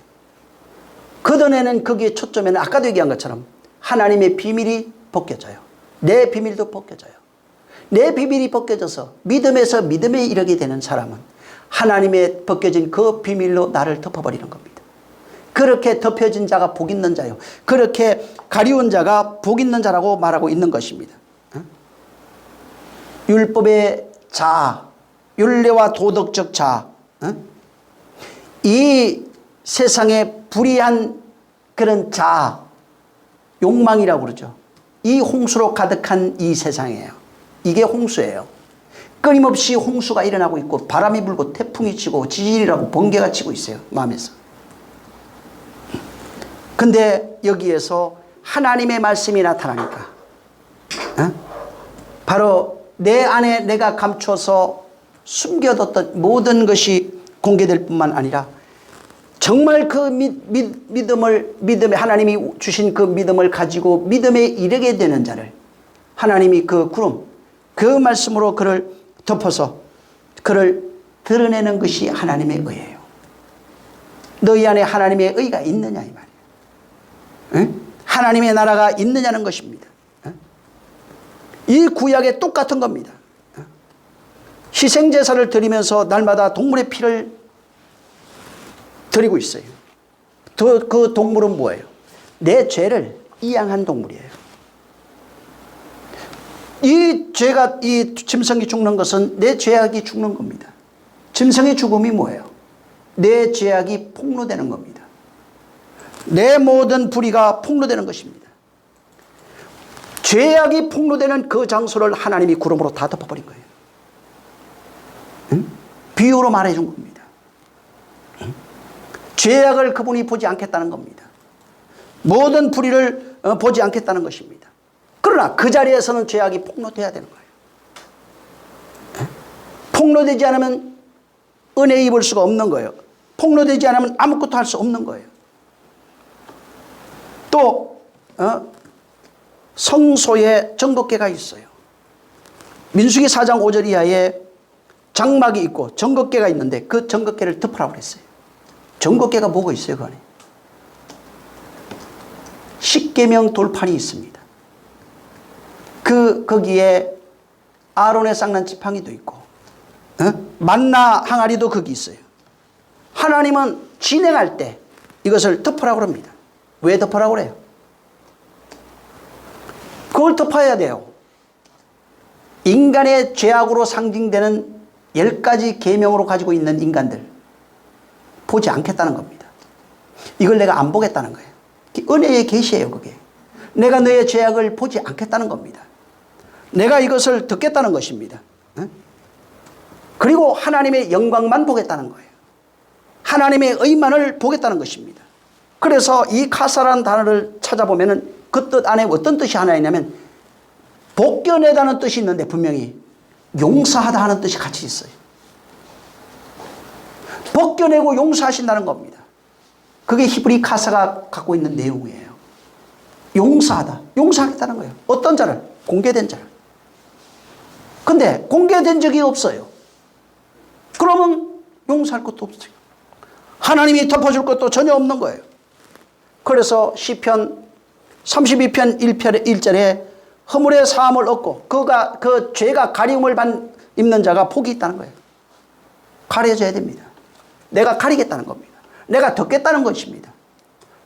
걷어내는 거기에 초점에는 아까도 얘기한 것처럼 하나님의 비밀이 벗겨져요. 내 비밀도 벗겨져요. 내 비밀이 벗겨져서 믿음에서 믿음에 이르게 되는 사람은 하나님의 벗겨진 그 비밀로 나를 덮어버리는 겁니다. 그렇게 덮여진 자가 복 있는 자요. 그렇게 가리운 자가 복 있는 자라고 말하고 있는 것입니다. 율법의 자아, 율례와 도덕적 자아, 이 세상에 불의한 그런 자아, 욕망이라고 그러죠. 이 홍수로 가득한 이 세상이에요. 이게 홍수예요. 끊임없이 홍수가 일어나고 있고 바람이 불고 태풍이 치고 지진이라고 번개가 치고 있어요. 마음에서. 근데 여기에서 하나님의 말씀이 나타나니까 바로 내 안에 내가 감춰서 숨겨뒀던 모든 것이 공개될 뿐만 아니라 정말 그 믿음에 하나님이 주신 그 믿음을 가지고 믿음에 이르게 되는 자를 하나님이 그 구름, 그 말씀으로 그를 덮어서 그를 드러내는 것이 하나님의 의예요. 너희 안에 하나님의 의가 있느냐 이 말이에요. 응? 하나님의 나라가 있느냐는 것입니다. 이 구약에 똑같은 겁니다. 희생제사를 드리면서 날마다 동물의 피를 드리고 있어요. 그 동물은 뭐예요? 내 죄를 이양한 동물이에요. 이 짐승이 죽는 것은 내 죄악이 죽는 겁니다. 짐승의 죽음이 뭐예요? 내 죄악이 폭로되는 겁니다. 내 모든 불의가 폭로되는 것입니다. 죄악이 폭로되는 그 장소를 하나님이 구름으로 다 덮어버린 거예요. 응? 비유로 말해준 겁니다. 응? 죄악을 그분이 보지 않겠다는 겁니다. 모든 불의를 보지 않겠다는 것입니다. 그러나 그 자리에서는 죄악이 폭로돼야 되는 거예요. 응? 폭로되지 않으면 은혜 입을 수가 없는 거예요. 폭로되지 않으면 아무것도 할 수 없는 거예요. 또 성소에 정곡계가 있어요. 민수기 4장 5절 이하에 장막이 있고 정곡계가 있는데 그 정곡계를 덮으라고 그랬어요. 정곡계가 뭐가 있어요? 그 안에 십계명 돌판이 있습니다. 거기에 아론의 쌍난 지팡이도 있고 만나 항아리도 거기 있어요. 하나님은 진행할 때 이것을 덮으라고 합니다. 왜 덮으라고 그래요? 그걸 덮어야 돼요. 인간의 죄악으로 상징되는 10가지 계명으로 가지고 있는 인간들 보지 않겠다는 겁니다. 이걸 내가 안 보겠다는 거예요. 은혜의 계시예요. 그게 내가 너의 죄악을 보지 않겠다는 겁니다. 내가 이것을 듣겠다는 것입니다. 그리고 하나님의 영광만 보겠다는 거예요. 하나님의 의만을 보겠다는 것입니다. 그래서 이 카사라는 단어를 찾아보면 그 뜻 안에 어떤 뜻이 하나 있냐면 벗겨내다는 뜻이 있는데 분명히 용서하다 하는 뜻이 같이 있어요. 벗겨내고 용서하신다는 겁니다. 그게 히브리 카사가 갖고 있는 내용이에요. 용서하다. 용서하겠다는 거예요. 어떤 자를? 공개된 자를. 근데 공개된 적이 없어요. 그러면 용서할 것도 없어요. 하나님이 덮어줄 것도 전혀 없는 거예요. 그래서 시편 32편 1절에 허물의 사함을 얻고 그 죄가 가리움을 입는 자가 복이 있다는 거예요. 가려져야 됩니다. 내가 가리겠다는 겁니다. 내가 덮겠다는 것입니다.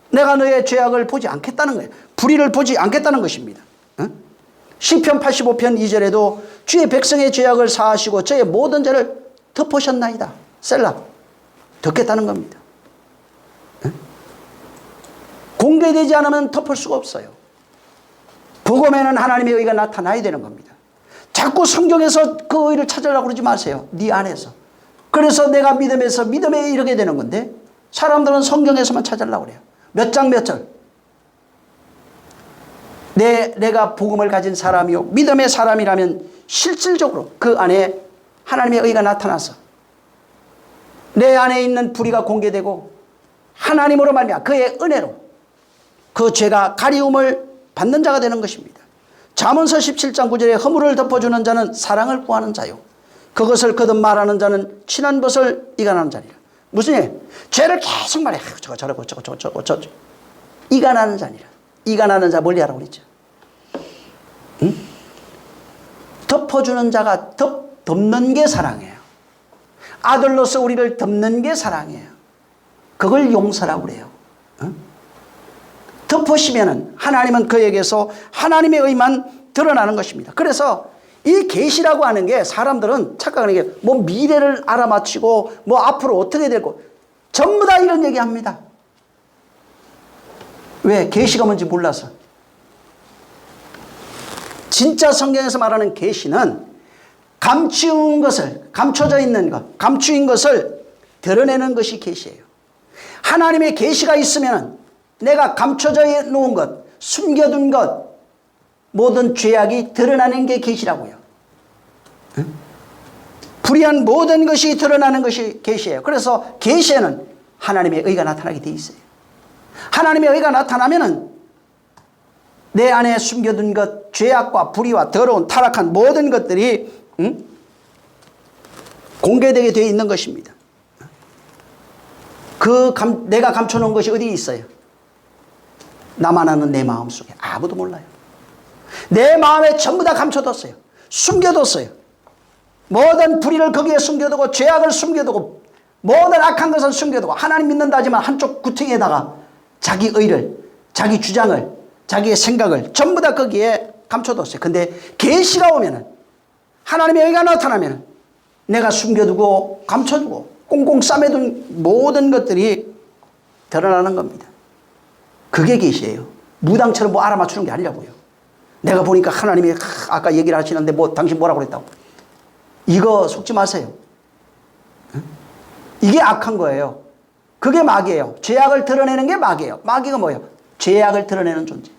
내가 너의 죄악을 보지 않겠다는 거예요. 불의를 보지 않겠다는 것입니다. 시편 85편 2절에도 주의 백성의 죄악을 사하시고 저의 모든 죄를 덮으셨나이다. 셀라. 덮겠다는 겁니다. 공개되지 않으면 덮을 수가 없어요. 복음에는 하나님의 의가 나타나야 되는 겁니다. 자꾸 성경에서 그 의를 찾으려고 그러지 마세요. 네 안에서. 그래서 내가 믿음에서 믿음에 이르게 되는 건데 사람들은 성경에서만 찾으려고 그래요. 몇 장 몇 절. 내가 복음을 가진 사람이요 믿음의 사람이라면 실질적으로 그 안에 하나님의 의가 나타나서 내 안에 있는 불의가 공개되고 하나님으로 말미암아 그의 은혜로 그 죄가 가리움을 받는 자가 되는 것입니다. 잠언서 17장 9절에 허물을 덮어주는 자는 사랑을 구하는 자요 그것을 거듭 말하는 자는 친한 것을 이간하는 자니라. 무슨 얘기예요? 죄를 계속 말해. 저거 이간하는 자니라. 이간하는 자 멀리 하라고 그랬죠. 응? 덮어주는 자가 덮는 게 사랑이에요. 아들로서 우리를 덮는 게 사랑이에요. 그걸 용서라고 그래요. 응? 덮으시면은 하나님은 그에게서 하나님의 의만 드러나는 것입니다. 그래서 이 계시라고 하는 게 사람들은 착각하는 게 뭐 미래를 알아맞히고 뭐 앞으로 어떻게 되고 전부 다 이런 얘기합니다. 왜? 계시가 뭔지 몰라서. 진짜 성경에서 말하는 계시는 감추인 것을, 감춰져 있는 것, 감추인 것을 드러내는 것이 계시예요. 하나님의 계시가 있으면 내가 감춰져 놓은 것, 숨겨둔 것, 모든 죄악이 드러나는 게 계시라고요. 불의한 모든 것이 드러나는 것이 계시예요. 그래서 계시에는 하나님의 의가 나타나게 돼 있어요. 하나님의 의가 나타나면은 내 안에 숨겨둔 것, 죄악과 불의와 더러운 타락한 모든 것들이 공개되게 되어 있는 것입니다. 내가 감춰놓은 것이 어디 있어요? 나만 아는 내 마음속에. 아무도 몰라요. 내 마음에 전부 다 감춰뒀어요. 숨겨뒀어요. 모든 불의를 거기에 숨겨두고 죄악을 숨겨두고 모든 악한 것을 숨겨두고 하나님 믿는다 하지만 한쪽 구덩이에다가 자기 의를, 자기 주장을, 자기의 생각을 전부 다 거기에 감춰뒀어요. 근데 계시가 오면은 하나님의 의가 나타나면은 내가 숨겨두고 감춰두고 꽁꽁 싸매둔 모든 것들이 드러나는 겁니다. 그게 계시예요. 무당처럼 뭐 알아맞추는 게 아니라고요. 내가 보니까 하나님이 아까 얘기를 하시는데 뭐 당신 뭐라고 그랬다고. 이거 속지 마세요. 이게 악한 거예요. 그게 마귀예요. 죄악을 드러내는 게 마귀예요. 마귀가 뭐예요? 죄악을 드러내는 존재.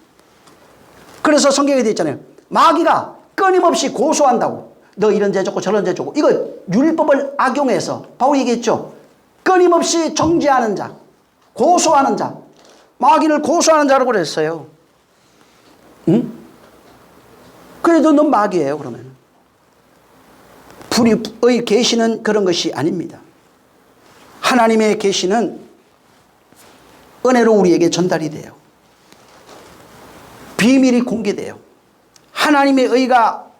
그래서 성경에 되어 있잖아요. 마귀가 끊임없이 고소한다고. 너 이런 죄 졌고 저런 죄 졌고. 이거 율법을 악용해서 바울이 얘기했죠. 끊임없이 정죄하는 자, 고소하는 자. 마귀를 고소하는 자라고 그랬어요. 응? 그래도 넌 마귀예요, 그러면. 불의의 계시는 그런 것이 아닙니다. 하나님의 계시는 은혜로 우리에게 전달이 돼요. 비밀이 공개돼요. 하나님의 의가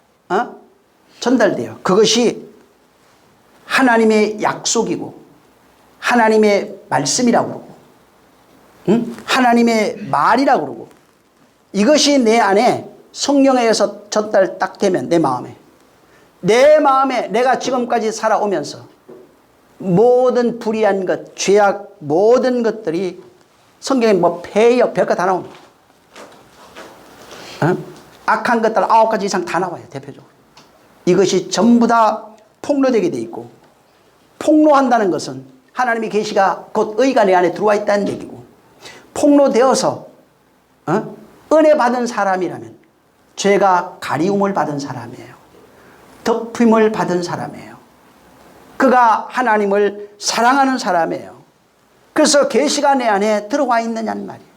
전달돼요. 그것이 하나님의 약속이고 하나님의 말씀이라고 그러고 하나님의 말이라고 그러고 이것이 내 안에 성령에 의해서 전달 딱 되면 내 마음에 내가 지금까지 살아오면서 모든 불의한 것, 죄악 모든 것들이 성경에 뭐 폐역, 별거 다 나옵니다. 악한 것들 9가지 이상 다 나와요. 대표적으로. 이것이 전부 다 폭로되게 돼 있고 폭로한다는 것은 하나님의 계시가 곧 의가 내 안에 들어와 있다는 얘기고 폭로되어서 은혜 받은 사람이라면 죄가 가리움을 받은 사람이에요. 덮임을 받은 사람이에요. 그가 하나님을 사랑하는 사람이에요. 그래서 계시가 내 안에 들어와 있느냐는 말이에요.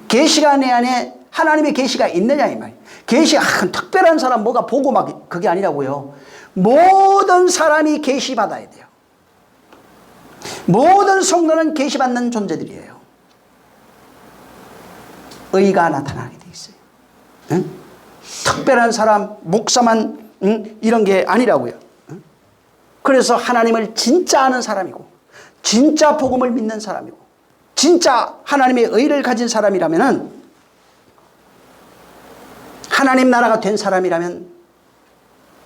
계시가 내 안에 하나님의 계시가 있느냐 이 말이에요. 계시가 특별한 사람 뭐가 보고 막 그게 아니라고요. 모든 사람이 계시 받아야 돼요. 모든 성도는 계시 받는 존재들이에요. 의가 나타나게 돼 있어요. 응? 특별한 사람, 목사만 이런 게 아니라고요. 응? 그래서 하나님을 진짜 아는 사람이고 진짜 복음을 믿는 사람이고 진짜 하나님의 의를 가진 사람이라면은 하나님 나라가 된 사람이라면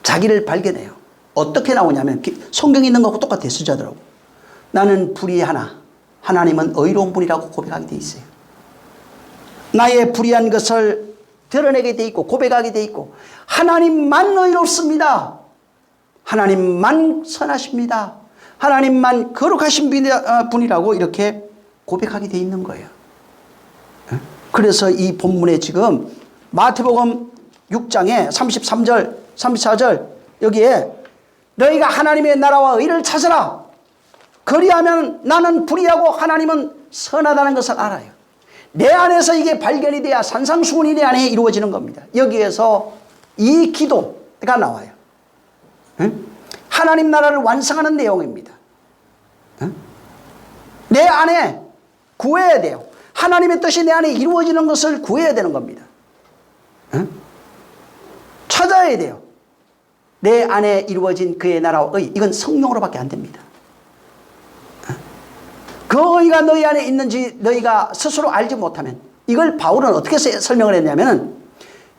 자기를 발견해요. 어떻게 나오냐면 성경에 있는 거하고 똑같아요. 수자들하고. 나는 불의하나 하나님은 의로운 분이라고 고백하게 돼 있어요. 나의 불의한 것을 드러내게 돼 있고 고백하게 돼 있고 하나님만 의롭습니다. 하나님만 선하십니다. 하나님만 거룩하신 분이라고 이렇게 고백하게 돼 있는 거예요. 그래서 이 본문에 지금 마태복음 6장에 33절 34절 여기에 너희가 하나님의 나라와 의를 찾으라. 그리하면 나는 불의하고 하나님은 선하다는 것을 알아요. 내 안에서 이게 발견이 돼야 산상수훈이 내 안에 이루어지는 겁니다. 여기에서 이 기도가 나와요. 응? 하나님 나라를 완성하는 내용입니다. 응? 내 안에 구해야 돼요. 하나님의 뜻이 내 안에 이루어지는 것을 구해야 되는 겁니다. 응? 찾아야 돼요. 내 안에 이루어진 그의 나라와 의, 이건 성령으로밖에 안 됩니다. 그 의가 너희 안에 있는지 너희가 스스로 알지 못하면, 이걸 바울은 어떻게 설명을 했냐면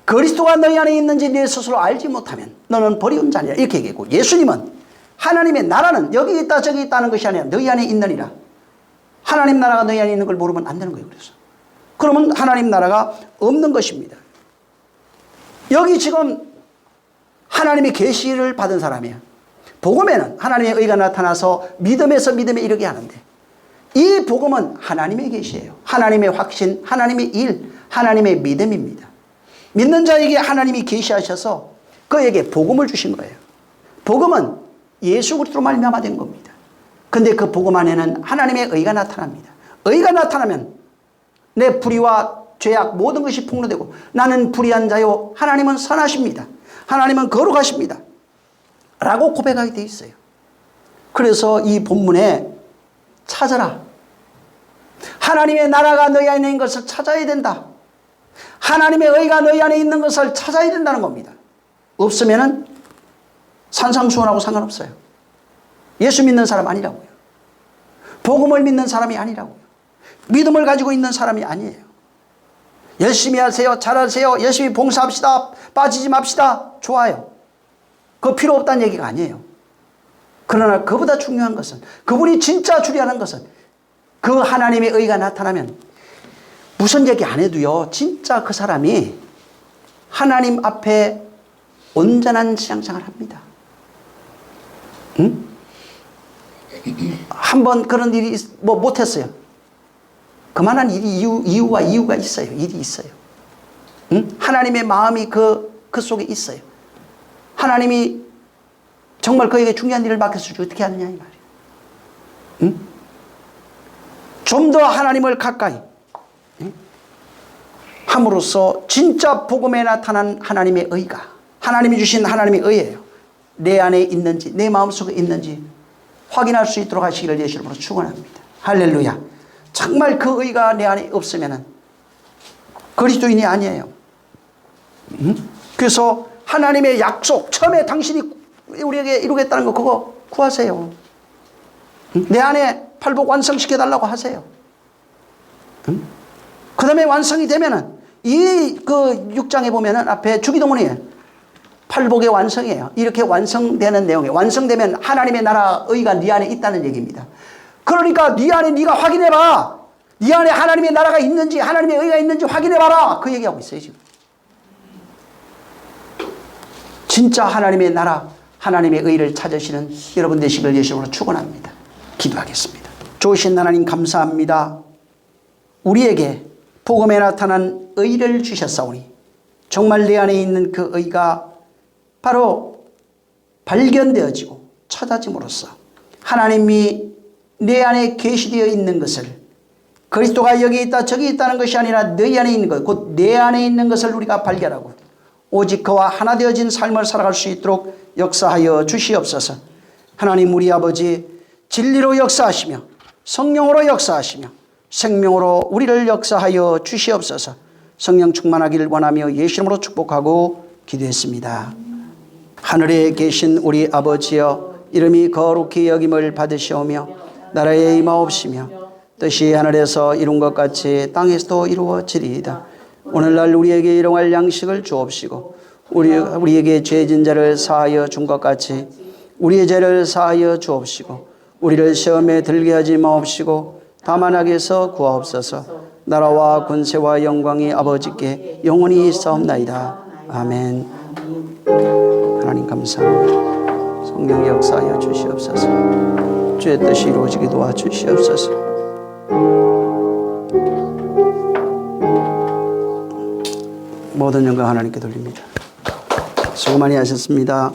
그리스도가 너희 안에 있는지 네 스스로 알지 못하면 너는 버리운 자니라 이렇게 얘기했고, 예수님은 하나님의 나라는 여기 있다 저기 있다는 것이 아니라 너희 안에 있느니라. 하나님 나라가 너희 안에 있는 걸 모르면 안 되는 거예요. 그래서 그러면 하나님 나라가 없는 것입니다. 여기 지금 하나님의 계시를 받은 사람이에요. 복음에는 하나님의 의가 나타나서 믿음에서 믿음에 이르게 하는데, 이 복음은 하나님의 계시예요. 하나님의 확신, 하나님의 일, 하나님의 믿음입니다. 믿는 자에게 하나님이 계시하셔서 그에게 복음을 주신 거예요. 복음은 예수 그리스도로 말미암아 된 겁니다. 근데 그 복음 안에는 하나님의 의가 나타납니다. 의가 나타나면 내 불의와 죄악 모든 것이 폭로되고, 나는 불의한 자요 하나님은 선하십니다. 하나님은 거룩하십니다. 라고 고백하게 되어 있어요. 그래서 이 본문에 찾아라. 하나님의 나라가 너희 안에 있는 것을 찾아야 된다. 하나님의 의가 너희 안에 있는 것을 찾아야 된다는 겁니다. 없으면은 산상수훈하고 상관없어요. 예수 믿는 사람 아니라고요. 복음을 믿는 사람이 아니라고요. 믿음을 가지고 있는 사람이 아니에요. 열심히 하세요. 잘하세요. 열심히 봉사합시다. 빠지지 맙시다. 좋아요. 그거 필요 없다는 얘기가 아니에요. 그러나 그보다 중요한 것은, 그분이 진짜 주리하는 것은 그 하나님의 의가 나타나면 무슨 얘기 안 해도요, 진짜 그 사람이 하나님 앞에 온전한 신앙생활을 합니다. 응? 한번 그런 일이 못했어요. 그만한 이유가 있어요. 일이 있어요. 응? 하나님의 마음이 그 속에 있어요. 하나님이 정말 그에게 중요한 일을 맡겼을 때 어떻게 하느냐 이 말이에요. 응? 좀 더 하나님을 가까이 함으로써 진짜 복음에 나타난 하나님의 의가, 하나님이 주신 하나님의 의예요. 내 안에 있는지, 내 마음속에 있는지 확인할 수 있도록 하시기를 예수 이름으로 축원합니다. 할렐루야. 정말 그 의가 내 안에 없으면 그리스도인이 아니에요. 그래서 하나님의 약속, 처음에 당신이 우리에게 이루겠다는 거 그거 구하세요. 내 안에 팔복 완성시켜달라고 하세요. 그 다음에 완성이 되면은 그 6장에 보면은 앞에 주기도문이에요. 팔복의 완성이에요. 이렇게 완성되는 내용이에요. 완성되면 하나님의 나라 의가 네 안에 있다는 얘기입니다. 그러니까 네 안에 네가 확인해봐. 네 안에 하나님의 나라가 있는지, 하나님의 의가 있는지 확인해봐라. 그 얘기하고 있어요 지금. 진짜 하나님의 나라, 하나님의 의를 찾으시는 여러분 되시길 예수님으로 축원합니다. 기도하겠습니다. 좋으신 하나님 감사합니다. 우리에게 복음에 나타난 의를 주셨사오니 정말 내 안에 있는 그 의가 바로 발견되어지고 찾아짐으로써 하나님이 내 안에 계시되어 있는 것을, 그리스도가 여기 있다 저기 있다는 것이 아니라 너희 안에 있는 것, 곧 내 안에 있는 것을 우리가 발견하고 오직 그와 하나 되어진 삶을 살아갈 수 있도록 역사하여 주시옵소서. 하나님 우리 아버지, 진리로 역사하시며 성령으로 역사하시며 생명으로 우리를 역사하여 주시옵소서. 성령 충만하기를 원하며 예수 이름으로 축복하고 기도했습니다. 하늘에 계신 우리 아버지여, 이름이 거룩히 여김을 받으시오며 나라에 임하옵시며 뜻이 하늘에서 이룬 것 같이 땅에서도 이루어지리이다. 오늘날 우리에게 일용할 양식을 주옵시고 우리에게 죄진 자를 사하여 준 것 같이 우리의 죄를 사하여 주옵시고 우리를 시험에 들게 하지 마옵시고 다만 악에서 구하옵소서. 나라와 권세와 영광이 아버지께 영원히 있사옵나이다. 아멘. 하나님 감사합니다. 성령 역사하여 주시옵소서. 주의 뜻이 이루어지게 도와주시옵소서. 모든 영광 하나님께 돌립니다. 수고 많이 하셨습니다.